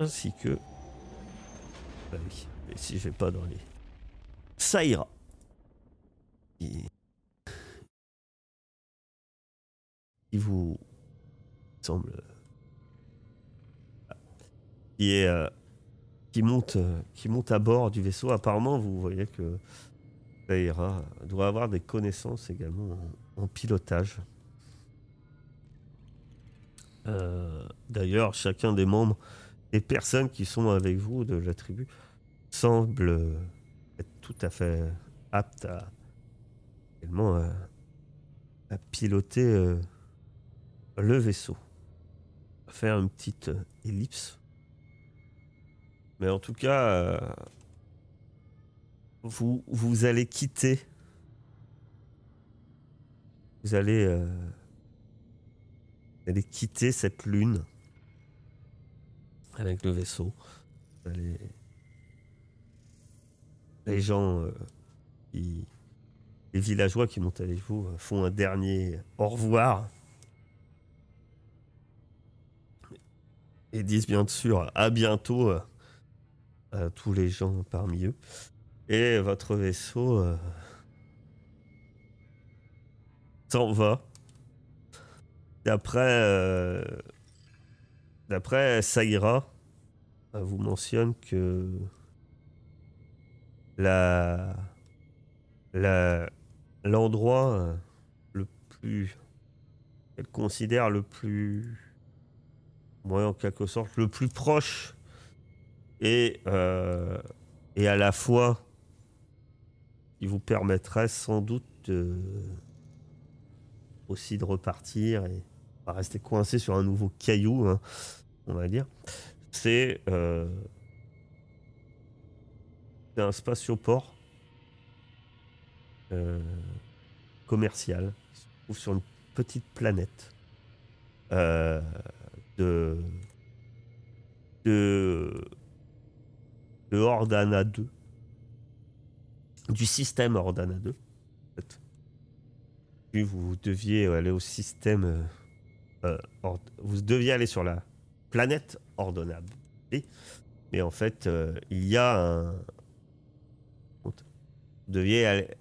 Ainsi que... Bah oui, mais si je vais pas dans les... Saïra. Qui vous semble... Qui est... qui monte à bord du vaisseau. Apparemment, vous voyez que Saïra doit avoir des connaissances également en pilotage. D'ailleurs, chacun des membres, des personnes qui sont avec vous de la tribu, semble être tout à fait apte également à piloter le vaisseau. On va faire une petite ellipse. Mais en tout cas, vous allez quitter. Vous allez quitter cette lune avec le vaisseau. Les gens, les villageois qui montent avec vous font un dernier au revoir et disent bien sûr à bientôt à tous les gens parmi eux. Et votre vaisseau s'en va. D'après Saïra, vous mentionne que l'endroit le plus... Elle considère le plus... Ouais, en quelque sorte, le plus proche et à la fois qui vous permettrait sans doute aussi de repartir et pas rester coincé sur un nouveau caillou, hein, on va dire. C'est un spatioport commercial qui se trouve sur une petite planète de Ordana 2, du système Ordana 2. En fait. Puis vous deviez aller au système, vous deviez aller sur la planète Ordana B, mais en fait, il y a un...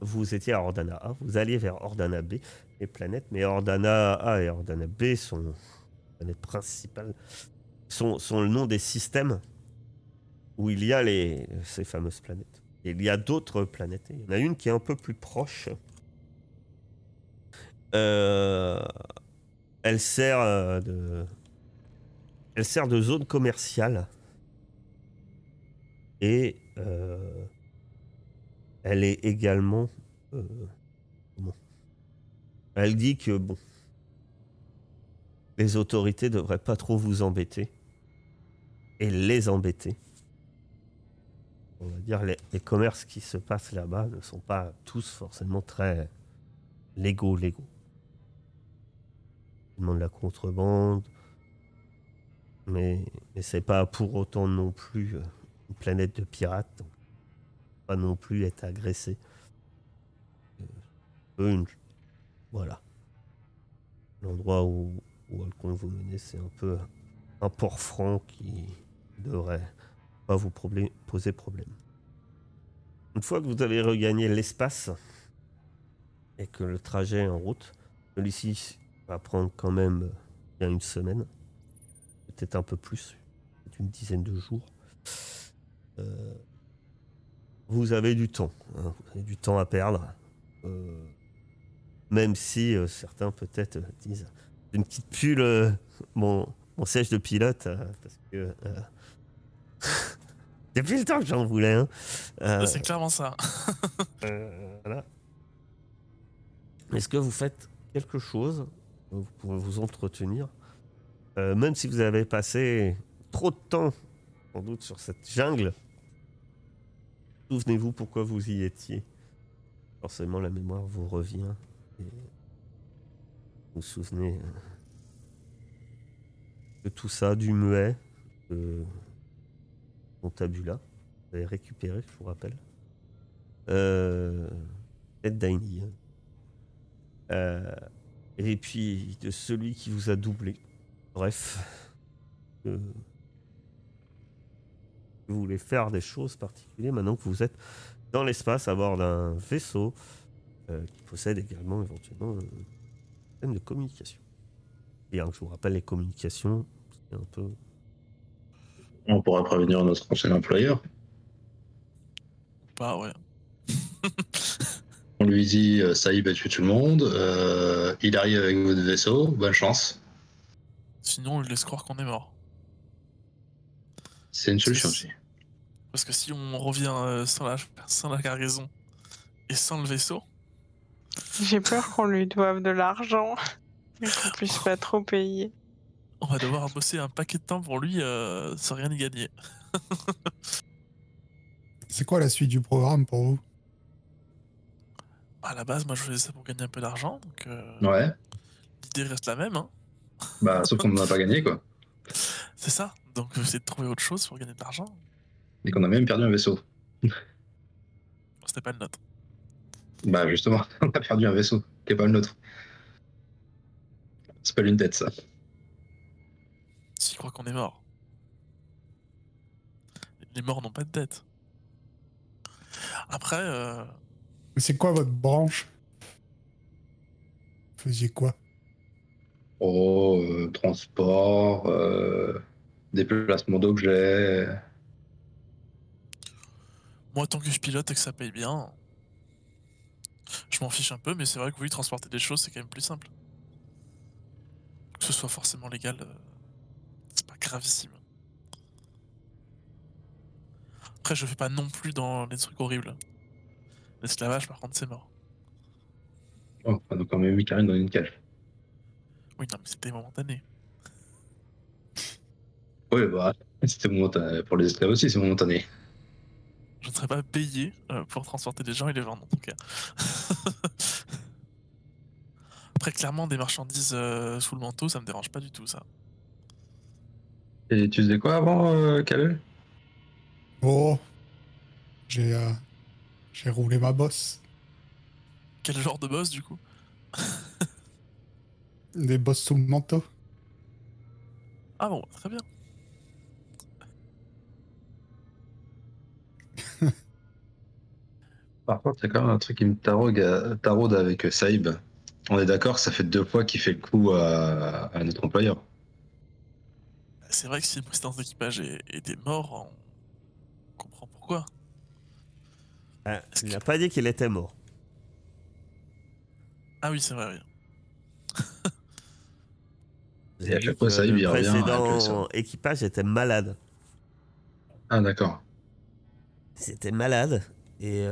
Vous étiez à Ordana A, vous alliez vers Ordana B, les planètes, mais Ordana A et Ordana B sont les planètes principales, sont le nom des systèmes où il y a ces fameuses planètes. Et il y a d'autres planètes. Il y en a une qui est un peu plus proche. Elle sert de zone commerciale. Et elle est également... Elle dit que, bon, les autorités ne devraient pas trop vous embêter. Et les embêter. On va dire, les commerces qui se passent là-bas ne sont pas tous forcément très légaux. Ils demandent la contrebande, mais c'est pas pour autant non plus une planète de pirates, donc pas non plus être agressé. Voilà. L'endroit où Alcon vous menez, c'est un peu un port franc qui devrait pas vous poser problème. Une fois que vous avez regagné l'espace et que le trajet est en route, celui-ci va prendre quand même bien une semaine, peut-être un peu plus, peut-être une dizaine de jours. Vous avez du temps, hein, vous avez du temps à perdre, même si certains peut-être disent je ne quitte plus mon siège de pilote parce que depuis le temps que j'en voulais. Hein. C'est clairement ça. Voilà. Est-ce que vous faites quelque chose pour vous entretenir, même si vous avez passé trop de temps, sans doute, sur cette jungle? Souvenez-vous pourquoi vous y étiez. Forcément, la mémoire vous revient et vous vous souvenez de tout ça, du muet, de Montabula. Vous avez récupéré, je vous rappelle. Ed Daini. Et puis de celui qui vous a doublé. Bref, que vous voulez faire des choses particulières maintenant que vous êtes dans l'espace à bord d'un vaisseau qui possède également éventuellement un système de communication. Bien que je vous rappelle, les communications, c'est un peu... On pourra prévenir notre ancien employeur. Bah ouais. On lui dit Saïb a tué tout le monde, il arrive avec votre vaisseau, bonne chance. Sinon, on lui laisse croire qu'on est mort. C'est une solution C'est- aussi. Parce que si on revient sans la cargaison et sans le vaisseau, J'ai peur qu'on lui doive de l'argent et qu'on puisse pas trop payer. on va devoir bosser un paquet de temps pour lui sans rien y gagner. C'est quoi la suite du programme pour vous? À la base, moi je faisais ça pour gagner un peu d'argent, donc Ouais, l'idée reste la même, hein. bah sauf qu'on n'en a pas gagné quoi. C'est ça. Donc je vais essayer de trouver autre chose pour gagner de l'argent. Et qu'on a même perdu un vaisseau. C'était pas le nôtre. Bah justement, on a perdu un vaisseau, qui est pas le nôtre. C'est pas une dette ça. S'il croit qu'on est mort. Les morts n'ont pas de dette. Après, Mais c'est quoi votre branche? Vous faisiez quoi? Oh, transport, déplacement d'objets. moi tant que je pilote et que ça paye bien, je m'en fiche un peu, mais c'est vrai que oui, transporter des choses, c'est quand même plus simple. Que ce soit forcément légal, c'est pas gravissime. Après, je fais pas non plus dans les trucs horribles. L'esclavage, par contre, c'est mort. Oh, on a quand même mis Karine dans une cage. Oui, non, mais c'était momentané. Oui, bah, c'était momentané. Pour les esclaves aussi, c'est momentané. Je ne serais pas payé pour transporter des gens et les vendre, en tout cas. Après, clairement, des marchandises sous le manteau, ça me dérange pas du tout, ça. Et tu faisais quoi avant, Kalel? Oh, j'ai roulé ma bosse. Quel genre de boss, du coup? Des bosses sous le manteau. Ah bon, très bien. Par contre, c'est quand même un truc qui me taraude avec Saïb. On est d'accord que ça fait 2 fois qu'il fait le coup à notre employeur. C'est vrai que si le président d'équipage était mort, on comprend pourquoi. Ah, Est-ce il que- n'a pas dit qu'il était mort. Ah oui, c'est vrai, oui. Vous Et avez à dit chaque fois, que Saïb, le il revient avec le précédent vaisseau. équipage était malade. Ah, d'accord. C'était malade et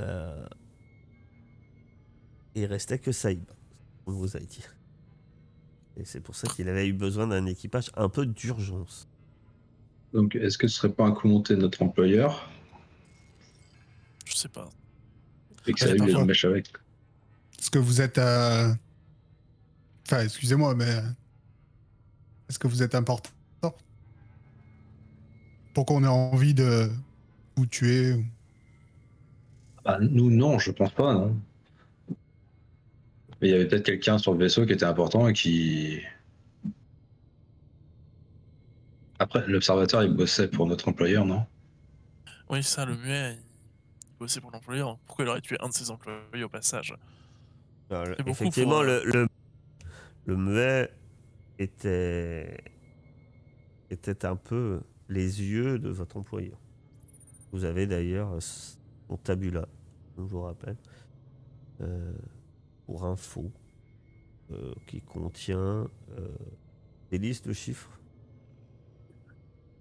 il restait que Saïb, on vous a dit. Et c'est pour ça qu'il avait eu besoin d'un équipage un peu d'urgence. Donc, est-ce que ce serait pas un coup monté de notre employeur Je sais pas. et que Il y a Saïb pas les fort. embêche avec? Est-ce que vous êtes... Enfin, excusez-moi, mais... Est-ce que vous êtes important? Pour qu'on ait envie de vous tuer ou... Bah, nous, non, je pense pas, non. Mais il y avait peut-être quelqu'un sur le vaisseau qui était important et qui... Après, l'observateur, il bossait pour notre employeur, non? Oui, ça, le muet, il bossait pour l'employeur. Pourquoi il aurait tué un de ses employés au passage? Alors, C'est beaucoup effectivement, pour, le muet était un peu les yeux de votre employeur. Vous avez d'ailleurs son tabula, je vous rappelle, pour info, qui contient des listes de chiffres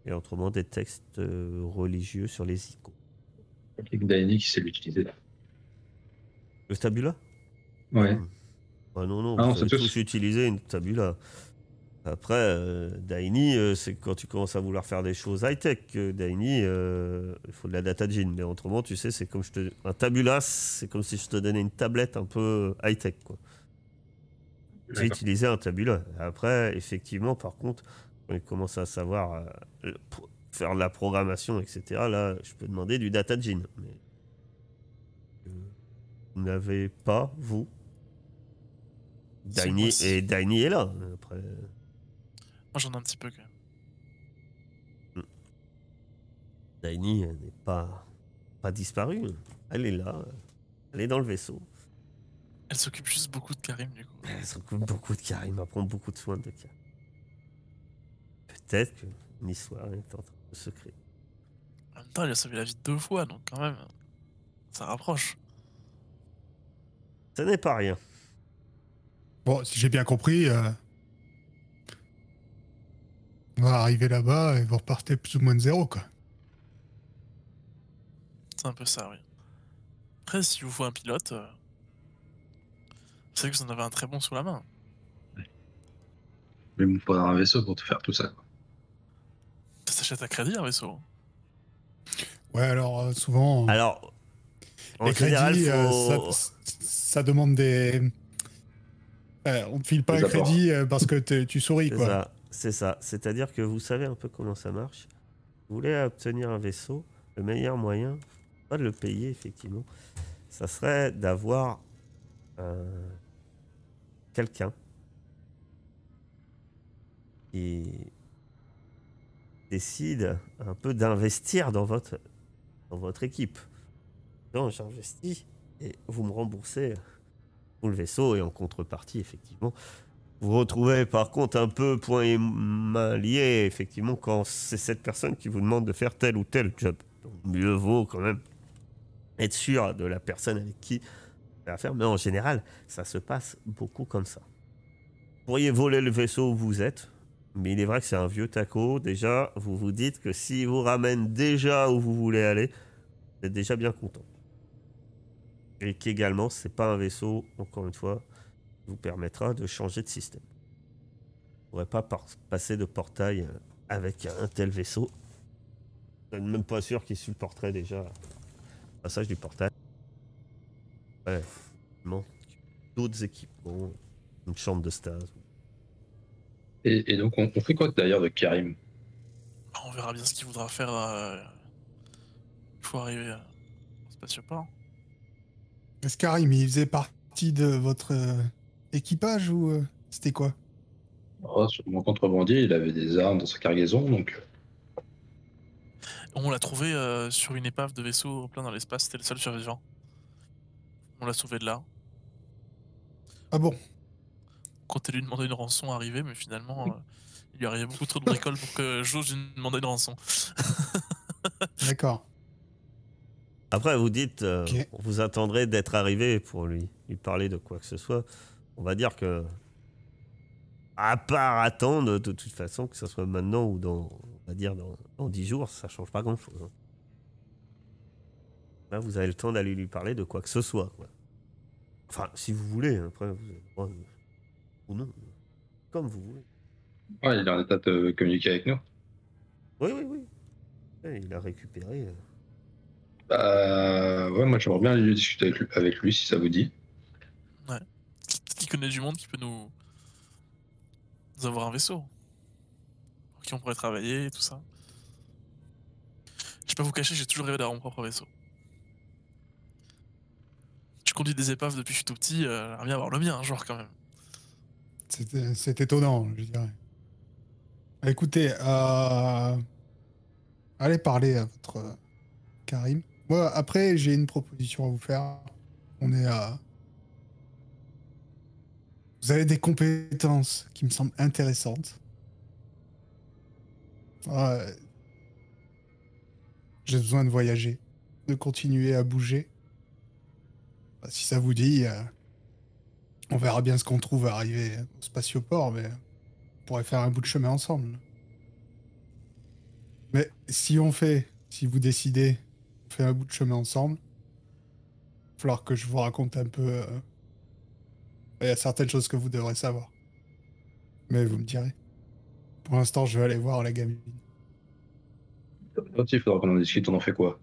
et autrement des textes religieux sur les icônes. C'est Daini qui sait l'utiliser. Le tabula? Ouais. Ah non, non, Ah non, vous c'est savez tous. tous utiliser une tabula. Après, Daini, c'est quand tu commences à vouloir faire des choses high-tech. Daini, il faut de la data gene. Mais autrement, tu sais, c'est comme un tabula, c'est comme si je te donnais une tablette un peu high-tech, quoi. J'ai D'accord. utilisé un tabula. Après, effectivement, par contre, quand il commence à savoir faire de la programmation, etc., là, je peux demander du data gene. Mais vous n'avez pas, vous. Si, moi, Daini est là. Après, moi j'en ai un petit peu quand même. Daini n'est pas disparue. Elle est là. Elle est dans le vaisseau. Elle s'occupe juste beaucoup de Karim, du coup. Elle s'occupe beaucoup de Karim. Elle prend beaucoup de soin de Karim. Peut-être qu'une histoire est en train de se créer. En même temps, elle a sauvé la vie 2 fois, donc quand même, ça rapproche. Ce n'est pas rien. Bon, si j'ai bien compris, on va arriver là-bas et vous repartez plus ou moins de zéro, quoi. C'est un peu ça, oui. Après, si vous faut un pilote, c'est vrai que vous en avez un très bon sous la main. Mais il me faudra un vaisseau pour te faire tout ça, quoi. Ça s'achète à crédit, un vaisseau. Ouais, alors souvent, Alors, en les général, crédits, faut... ça demande des... on te file pas Des un apports. crédit parce que tu souris, C'est quoi. ça, c'est ça. C'est-à-dire que vous savez un peu comment ça marche. Vous voulez obtenir un vaisseau, le meilleur moyen, pas de le payer, effectivement, ça serait d'avoir quelqu'un qui décide un peu d'investir dans votre équipe. Non, j'investis et vous me remboursez pour le vaisseau et en contrepartie, effectivement, vous retrouvez par contre un peu point et main liés, effectivement, quand c'est cette personne qui vous demande de faire tel ou tel job. Donc, mieux vaut quand même être sûr de la personne avec qui vous allez faire. Mais en général, ça se passe beaucoup comme ça. Vous pourriez voler le vaisseau où vous êtes, mais il est vrai que c'est un vieux taco. Déjà, vous vous dites que s'il vous ramène déjà où vous voulez aller, vous êtes déjà bien content. Et qu'également, c'est pas un vaisseau, encore une fois, qui vous permettra de changer de système. Vous ne pourrez pas passer de portail avec un tel vaisseau. Je suis même pas sûr qu'il supporterait déjà le passage du portail. Ouais, effectivement, d'autres équipements, une chambre de stase. Et donc, on fait quoi d'ailleurs de Karim? On verra bien ce qu'il voudra faire une fois arrivé au spatioport. Est-ce Karim, il faisait partie de votre équipage ou c'était quoi? Oh, sur mon contrebandier, il avait des armes dans sa cargaison, donc On l'a trouvé sur une épave de vaisseau en plein dans l'espace, c'était le seul survivant. On l'a sauvé de là. Ah bon? Quand elle lui demandait une rançon arrivée, mais finalement, il lui arrivait beaucoup trop de bricoles pour que j'ose lui demander une rançon. D'accord. Après, vous dites, Ok. vous attendrez d'être arrivé pour lui parler de quoi que ce soit. On va dire que, à part attendre, de toute façon, que ce soit maintenant ou dans, on va dire, dans 10 jours, ça change pas grand-chose. Hein. Là, vous avez le temps d'aller lui parler de quoi que ce soit. Quoi. Enfin, si vous voulez, après, vous avez le droit ou non, comme vous voulez. ouais, il est en état de communiquer avec nous. Oui, oui, oui. Ouais, il a récupéré. Bah, ouais, moi j'aimerais bien aller discuter avec lui si ça vous dit. Ouais. Peut-être qu'il connaît du monde qui peut nous avoir un vaisseau. Pour qui on pourrait travailler et tout ça. Je vais pas vous cacher, j'ai toujours rêvé d'avoir mon propre vaisseau. Je conduis des épaves depuis que je suis tout petit, j'aimerais bien avoir le mien un jour quand même. C'est étonnant, je dirais. Écoutez, allez parler à votre Karim. Moi, après, j'ai une proposition à vous faire. On est à... Vous avez des compétences qui me semblent intéressantes. Ouais. J'ai besoin de voyager, de continuer à bouger. Bah, si ça vous dit, on verra bien ce qu'on trouve à arriver au spatioport, mais on pourrait faire un bout de chemin ensemble. Mais si vous décidez, on fait un bout de chemin ensemble, il va falloir que je vous raconte un peu. Il y a certaines choses que vous devrez savoir. Mais vous me direz. Pour l'instant, je vais aller voir la gamine. Il faudra qu'on en discute, on en fait quoi?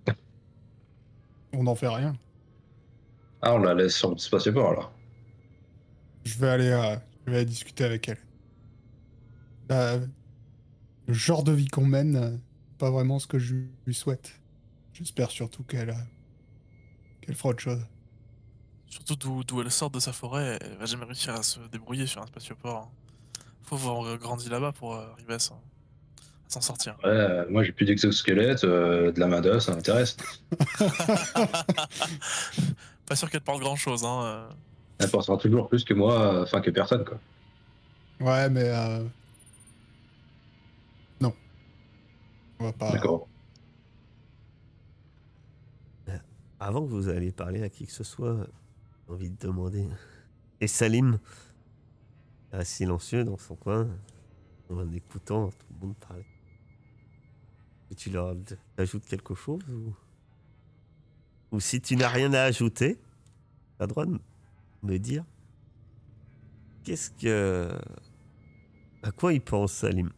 On n'en fait rien. Ah, on la laisse sur le spatioport alors. Je vais aller discuter avec elle. Bah, le genre de vie qu'on mène, pas vraiment ce que je lui souhaite. J'espère surtout qu'elle fera autre chose. Surtout d'où elle sort de sa forêt, elle va jamais réussir à se débrouiller sur un spatioport. Faut avoir grandi là-bas pour arriver à ça. s'en sortir. Ouais, moi j'ai plus d'exosquelette, de la main d'os, ça m'intéresse. Pas sûr qu'elle te porte grand chose, hein. Elle pensera toujours plus que moi, enfin que personne, quoi. Ouais, mais non, on va pas. D'accord. Avant que vous alliez parler à qui que ce soit, j'ai envie de demander. Et Salim, silencieux dans son coin, en écoutant tout le monde parler. Et tu leur ajoutes quelque chose ou si tu n'as rien à ajouter, tu as le droit de me dire qu'est-ce que. À quoi il pense, Salim?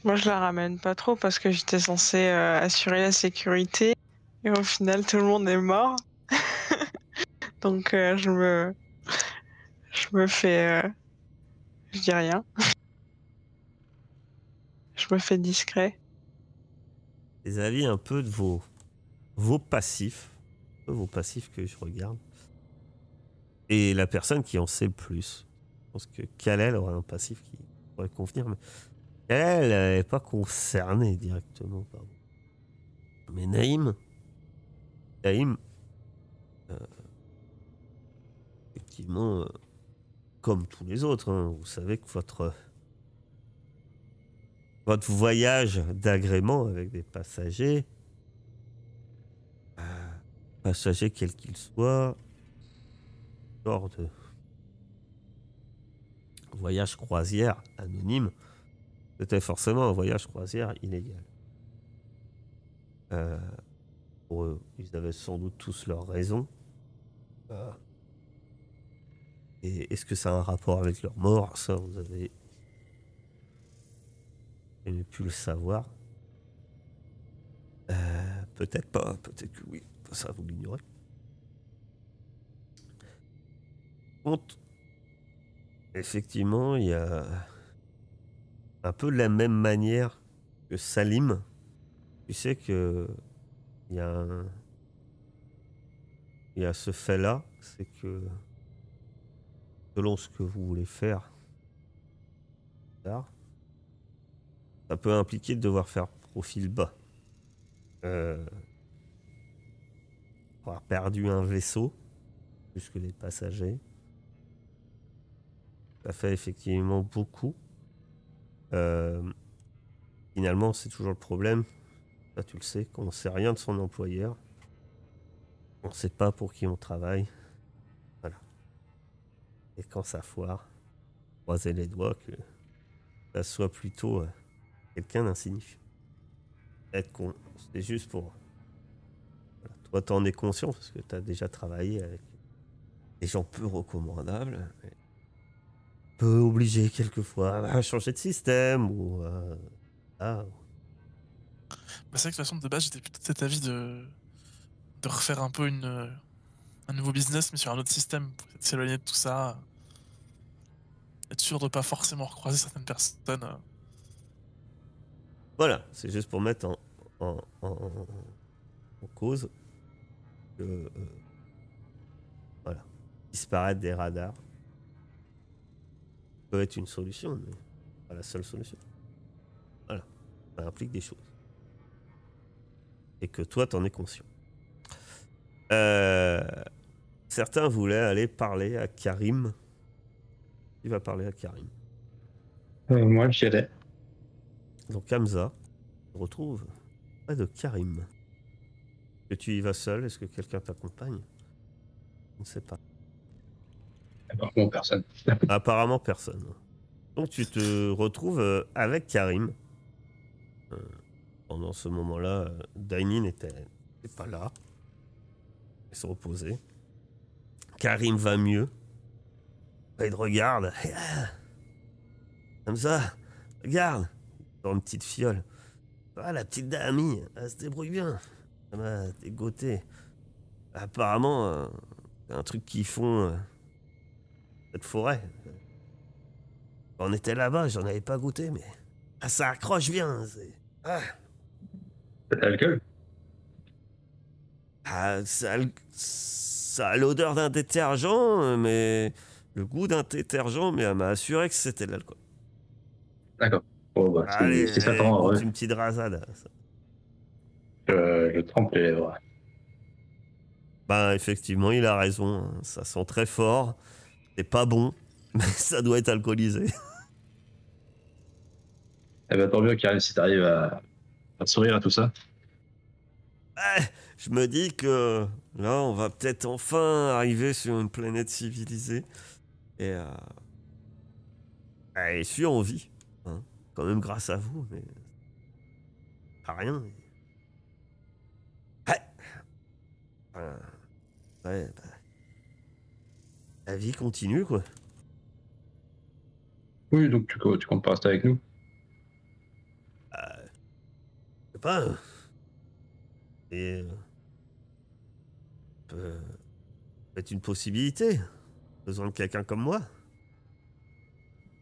Moi, je la ramène pas trop parce que j'étais censée assurer la sécurité. Et au final, tout le monde est mort. Donc, je me fais. Je dis rien. Je me fais discret. Les avis un peu de vos passifs. Un peu vos passifs que je regarde. Et la personne qui en sait le plus. Je pense que Kalel aurait un passif qui pourrait convenir, mais elle n'est pas concernée directement par vous. Mais Naïm, effectivement, comme tous les autres, hein, vous savez que votre voyage d'agrément avec des passagers, passagers quels qu'ils soient, genre de voyage croisière anonyme, c'était forcément un voyage croisière illégal. Pour eux, ils avaient sans doute tous leurs raisons. Et est-ce que ça a un rapport avec leur mort? Ça, vous avez pu le savoir. Peut-être pas, peut-être que oui. Ça, vous l'ignorez. Contre, effectivement, il y a un peu de la même manière que Salim. Tu sais que il y a ce fait-là, c'est que selon ce que vous voulez faire, ça peut impliquer de devoir faire profil bas. Avoir perdu un vaisseau, plus que les passagers. Ça fait effectivement beaucoup. Finalement, c'est toujours le problème. Là, tu le sais, qu'on ne sait rien de son employeur. On ne sait pas pour qui on travaille. Voilà. Et quand ça foire, croisez les doigts que ça soit plutôt quelqu'un d'insignifiant. Être con, c'est juste pour... Voilà. Toi, t'en es conscient parce que tu as déjà travaillé avec des gens peu recommandables. Peu obligé quelquefois à changer de système ou... Bah, c'est vrai que de toute façon, de base, j'étais plutôt de cet avis de refaire un peu un nouveau business, mais sur un autre système, pour essayer de s'éloigner de tout ça. Être sûr de pas forcément recroiser certaines personnes. Voilà, c'est juste pour mettre en cause que voilà, disparaître des radars peut être une solution, mais pas la seule solution. Voilà, ça implique des choses. Et que toi, t'en es conscient. Certains voulaient aller parler à Karim. Il va parler à Karim. Moi, j'y allais. Donc Hamza se retrouve près de Karim. Est-ce que tu y vas seul? Est-ce que quelqu'un t'accompagne? Je ne sais pas. Apparemment, personne. Apparemment personne. Donc tu te retrouves avec Karim. Pendant ce moment-là, Daini n'était pas là. Il se reposait. Karim va mieux. Il te regarde. Comme ça, regarde. Dans une petite fiole. Ah, la petite Dami, elle se débrouille bien. Elle m'a dégoté. Apparemment, c'est un truc qu'ils font cette forêt. Quand on était là-bas, j'en avais pas goûté, mais ça accroche bien. C'est l'alcool. Ça a l'odeur d'un détergent, mais le goût d'un détergent, mais elle m'a assuré que c'était de l'alcool. D'accord. Oh, bah, Allez, si ça t'en compte ouais. une petite rasade. Je trempe les lèvres. Ben, effectivement, il a raison. Hein. Ça sent très fort. C'est pas bon, mais ça doit être alcoolisé. Eh ben, tant mieux, Karim, si t'arrives à sourire à tout ça. Ouais, je me dis que là, on va peut-être enfin arriver sur une planète civilisée. Et, et je suis en vie. Hein. Quand même grâce à vous, mais pas rien. Ouais. Ouais, bah, la vie continue, quoi. Oui, donc tu comptes pas rester avec nous? Je sais pas. Et peut être une possibilité. Besoin de quelqu'un comme moi.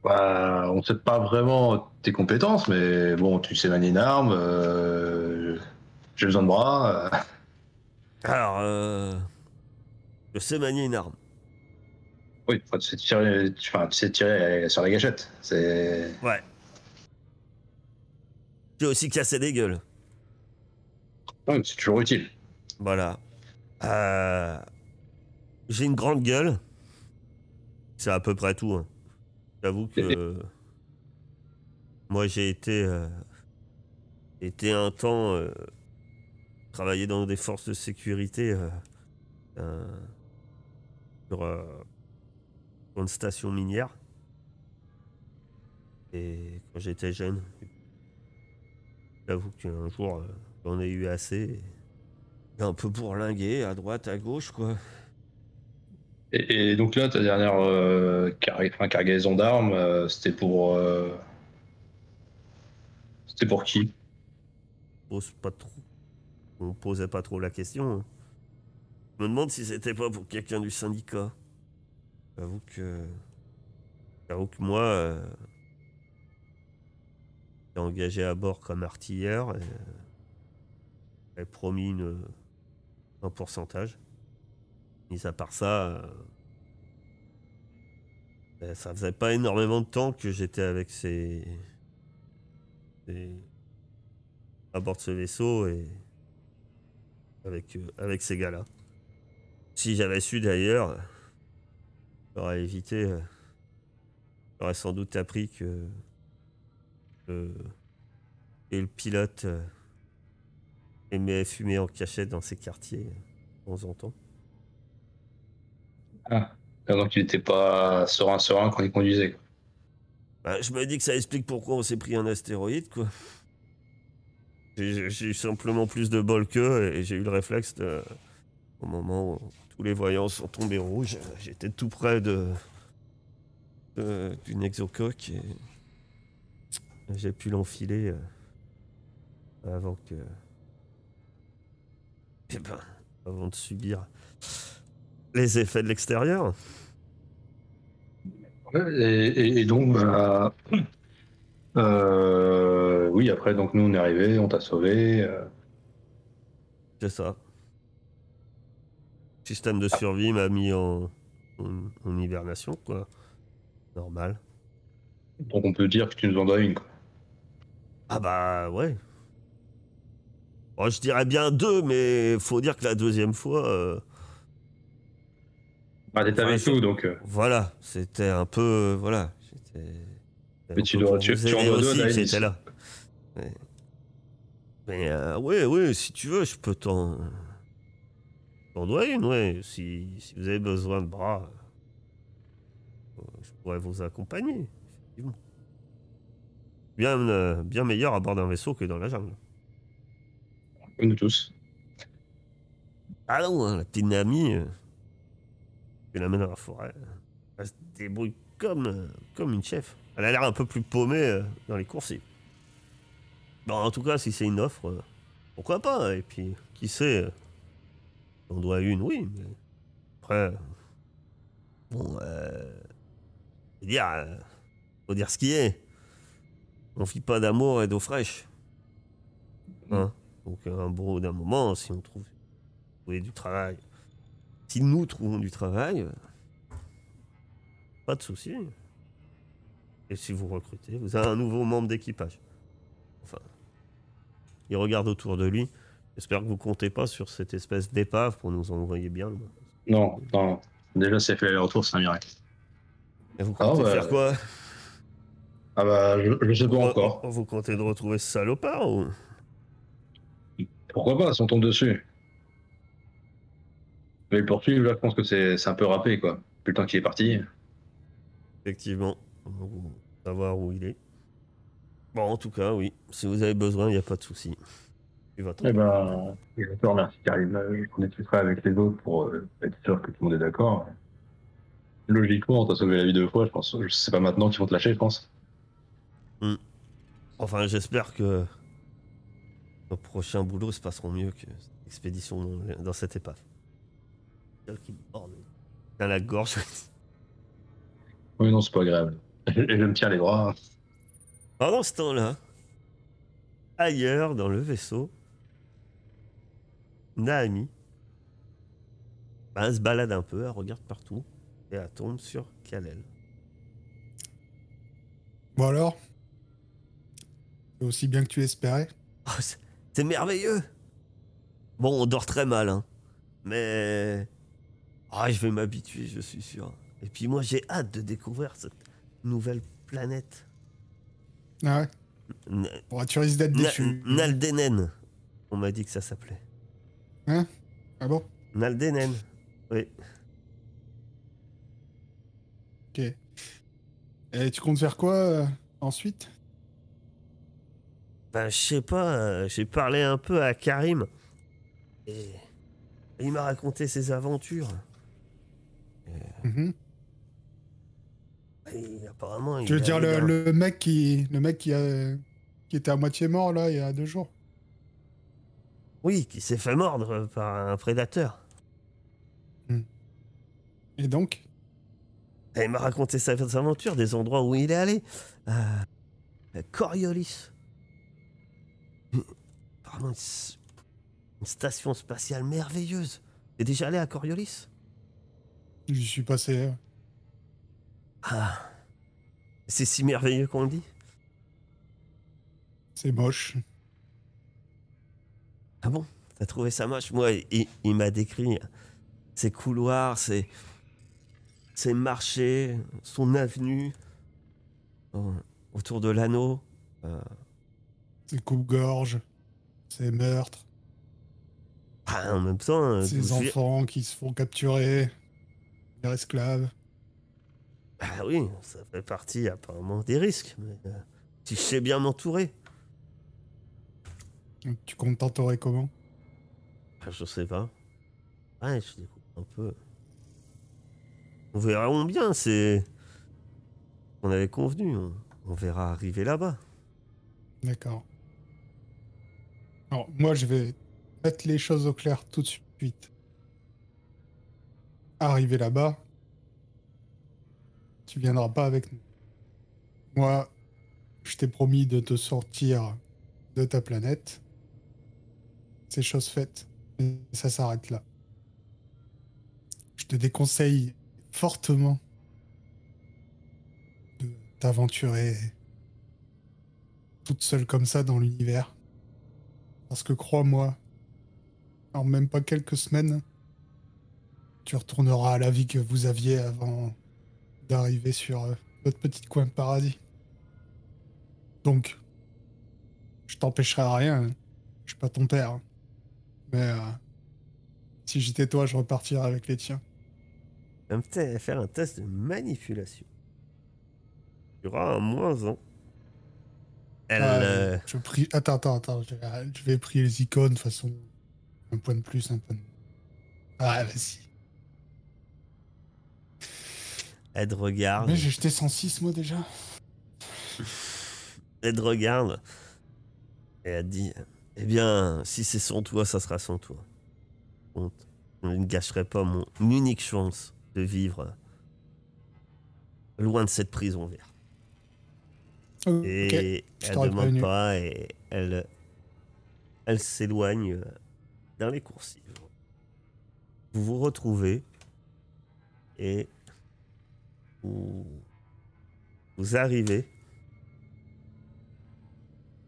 Bah, on sait pas vraiment tes compétences, mais bon, tu sais manier une arme, j'ai besoin de bras. Alors, je sais manier une arme. Oui, enfin, tu sais tirer sur la gâchette. C'est. Ouais. J'ai aussi cassé des gueules. Ouais, c'est toujours utile. Voilà. J'ai une grande gueule. C'est à peu près tout. Hein. J'avoue que moi j'ai été un temps travailler dans des forces de sécurité euh, sur, sur une station minière. Et quand j'étais jeune, j'avoue qu'un jour j'en ai eu assez. Et un peu bourlingué à droite, à gauche, quoi. Et donc là, ta dernière cargaison d'armes, c'était pour qui? Pose pas trop. On posait pas trop la question. Hein. Je me demande si c'était pas pour quelqu'un du syndicat. J'avoue que, j'avoue que moi, j'étais engagé à bord comme artilleur et j'avais promis un pourcentage. Mis à part ça, ça faisait pas énormément de temps que j'étais avec à bord de ce vaisseau et avec ces gars-là. Si j'avais su d'ailleurs, j'aurais évité, j'aurais sans doute appris que, que le pilote aimait fumer en cachette dans ses quartiers de temps en temps. Ah, donc il était pas serein quand il conduisait, quoi. Bah, je me dis que ça explique pourquoi on s'est pris un astéroïde, quoi. J'ai eu simplement plus de bol qu'eux et j'ai eu le réflexe au moment où tous les voyants sont tombés rouges, j'étais tout près d'une exocoque et j'ai pu l'enfiler avant que. Eh ben, avant de subir les effets de l'extérieur. Ouais, et donc, bah, oui, après, donc nous, on est arrivés, on t'a sauvé. C'est ça. Le système de survie m'a mis en hibernation, quoi. Normal. Donc on peut dire que tu nous en dois une, quoi. Ah bah ouais. Bon, je dirais bien deux, mais faut dire que la deuxième fois. Ah, t'étais Enfin, avec nous, donc. Voilà, c'était un peu. Voilà. C'était Mais un peu pour vous tu en aider dois deux à aussi que Daenerys. j'étais là. Mais ouais, si tu veux, je peux t'en dois une, ouais. Si vous avez besoin de bras, je pourrais vous accompagner. Effectivement. Bien meilleur à bord d'un vaisseau que dans la jungle. Comme nous tous. Ah non, hein, la petite Nami, tu l'amènes dans la forêt. Elle se débrouille comme une chef. Elle a l'air un peu plus paumée dans les courses. Bon, en tout cas, si c'est une offre, pourquoi pas? Et puis, qui sait, on doit une, oui. Mais après, bon, faut dire ce qui est. On vit pas d'amour et d'eau fraîche. Hein? Donc, un bout d'un moment, si on trouve du travail, si nous trouvons du travail, pas de souci. Et si vous recrutez, vous avez un nouveau membre d'équipage. Enfin, il regarde autour de lui. J'espère que vous comptez pas sur cette espèce d'épave pour nous envoyer bien loin. Non, non. Déjà, c'est fait aller-retour, c'est un miracle. Et vous Ah, comptez bah, faire quoi? je sais pas encore. Vous comptez de retrouver ce salopard ou... Pourquoi pas, si on tombe dessus. Mais le poursuivre, là, je pense que c'est un peu râpé, quoi. Depuis le temps qu'il est parti. Effectivement, vous savoir où il est. Bon, en tout cas, oui. Si vous avez besoin, il n'y a pas de souci. Il va Eh ben, je te remercie, Karim. On discutera avec les autres pour être sûr que tout le monde est d'accord. Logiquement, t'as sauvé la vie 2 fois, je pense. C'est pas maintenant qu'ils vont te lâcher, je pense. Enfin, j'espère que nos prochains boulots se passeront mieux que cette expédition dans cette épave. Qui me borde dans la gorge. Oui, non, c'est pas grave. Et je me tiens les bras. Pendant ce temps-là, ailleurs dans le vaisseau, Naomi elle se balade un peu, elle regarde partout et elle tombe sur Kalel. Bon alors, c'est aussi bien que tu espérais. Oh, c'est merveilleux. Bon, on dort très mal, hein. Mais je vais m'habituer, je suis sûr. Et puis moi, j'ai hâte de découvrir cette nouvelle planète. Ah ouais. Bon, tu risques d'être déçu. Naldenen. On m'a dit que ça s'appelait. Hein? Ah bon? Naldenen. Oui. Ok. Et tu comptes faire quoi ensuite? Ben, je sais pas, j'ai parlé un peu à Karim. Et il m'a raconté ses aventures. Mhm. Et apparemment, Tu veux dire le mec qui était à moitié mort là il y a 2 jours? Oui, qui s'est fait mordre par un prédateur. Et donc? Et il m'a raconté ses aventures, des endroits où il est allé. Coriolis. Apparemment, une station spatiale merveilleuse. T'es déjà allé à Coriolis? J'y suis passé. Ah, c'est si merveilleux qu'on le dit. C'est moche. Ah bon? T'as trouvé ça moche? Moi, il m'a décrit ses couloirs, ses marchés, son avenue autour de l'anneau. C'est coupe-gorge. C'est meurtre. En même temps, Ces enfants qui se font capturer. Leurs esclaves. Ah oui, ça fait partie apparemment des risques. Mais si je sais bien m'entourer. Donc, tu comptes t'entourer comment? Je sais pas. Ouais, je découvre un peu. On verra bien, c'est... On avait convenu, on verra arriver là-bas. D'accord. Alors, moi, je vais mettre les choses au clair tout de suite. Arrivé là-bas, tu viendras pas avec nous. Moi, je t'ai promis de te sortir de ta planète. C'est chose faite. Et ça s'arrête là. Je te déconseille fortement de t'aventurer toute seule comme ça dans l'univers. Parce que crois-moi, en même pas quelques semaines, tu retourneras à la vie que vous aviez avant d'arriver sur votre petit coin de paradis. Donc, je t'empêcherai à rien. Je suis pas ton père. Hein. Mais si j'étais toi, je repartirais avec les tiens. On va faire un test de manipulation. Il y aura un -1. Elle... Je prie... Attends. Je vais prier les icônes, de toute façon. Un point de plus, un point de... Ah, vas-y. Elle te regarde. Mais j'ai jeté 106, moi, déjà. Elle te regarde. Et elle te dit... Eh bien, si c'est sans toi, ça sera sans toi. On ne gâcherait pas mon unique chance de vivre loin de cette prison verte. Et elle demande pas et elle s'éloigne dans les coursives. Vous vous retrouvez et vous vous arrivez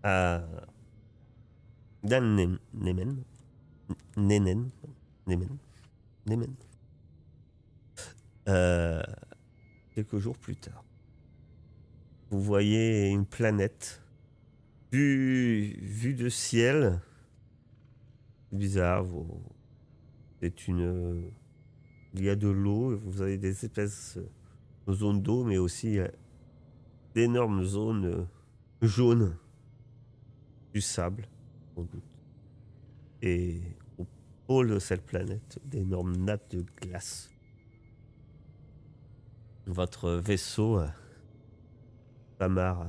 à Dan Nemen. Nemen. Quelques jours plus tard. Vous voyez une planète vue de ciel. Bizarre. C'est une... Il y a de l'eau. Vous avez des espèces de zones d'eau, mais aussi d'énormes zones jaunes. Du sable, sans doute. Et au pôle de cette planète, d'énormes nappes de glace. Votre vaisseau s'amarre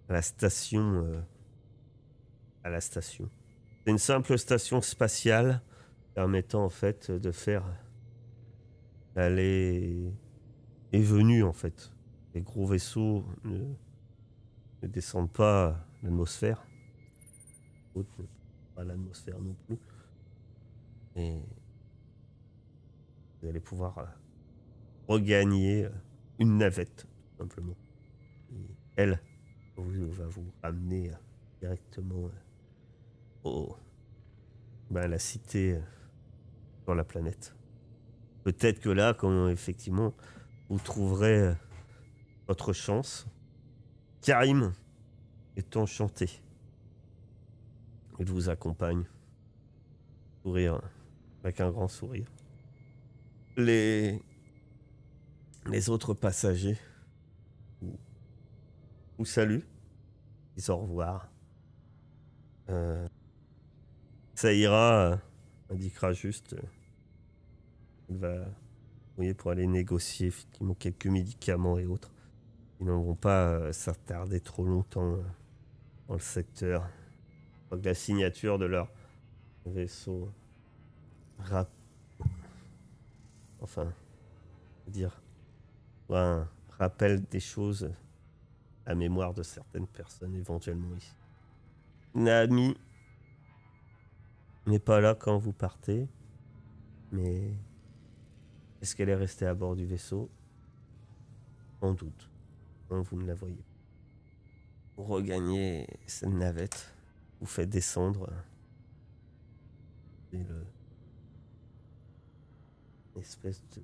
à la station. C'est une simple station spatiale permettant en fait de faire l'aller et venue en fait. Les gros vaisseaux ne descendent pas l'atmosphère. Pas l'atmosphère non plus. Et vous allez pouvoir regagner une navette, tout simplement. Et elle va vous ramener directement à la cité sur la planète. Peut-être que là, quand effectivement vous trouverez votre chance, Karim est enchanté. Il vous accompagne. Sourire, avec un grand sourire. Les autres passagers vous saluent. Ils disent au revoir. Saïra indiquera juste qu'il va, vous voyez, pour aller négocier effectivement quelques médicaments et autres. Ils n'en vont pas s'attarder trop longtemps dans le secteur. Je crois que la signature de leur vaisseau un rappel des choses à mémoire de certaines personnes éventuellement ici. Naomi n'est pas là quand vous partez, mais est-ce qu'elle est restée à bord du vaisseau? Sans doute. Non, vous ne la voyez pas. Vous regagnez cette navette, vous faites descendre une espèce de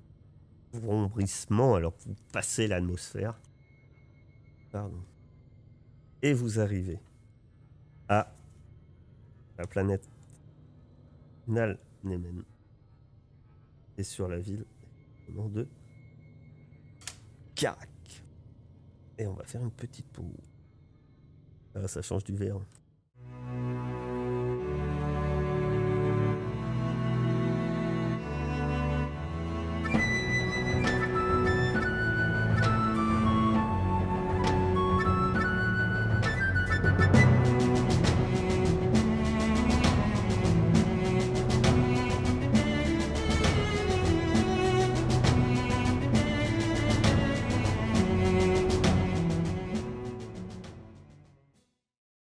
vombrissement alors que vous passez l'atmosphère. Pardon. Et vous arrivez à la planète Nal Nemen. Et sur la ville de Karak. Et on va faire une petite pause. Ah, ça change du verre.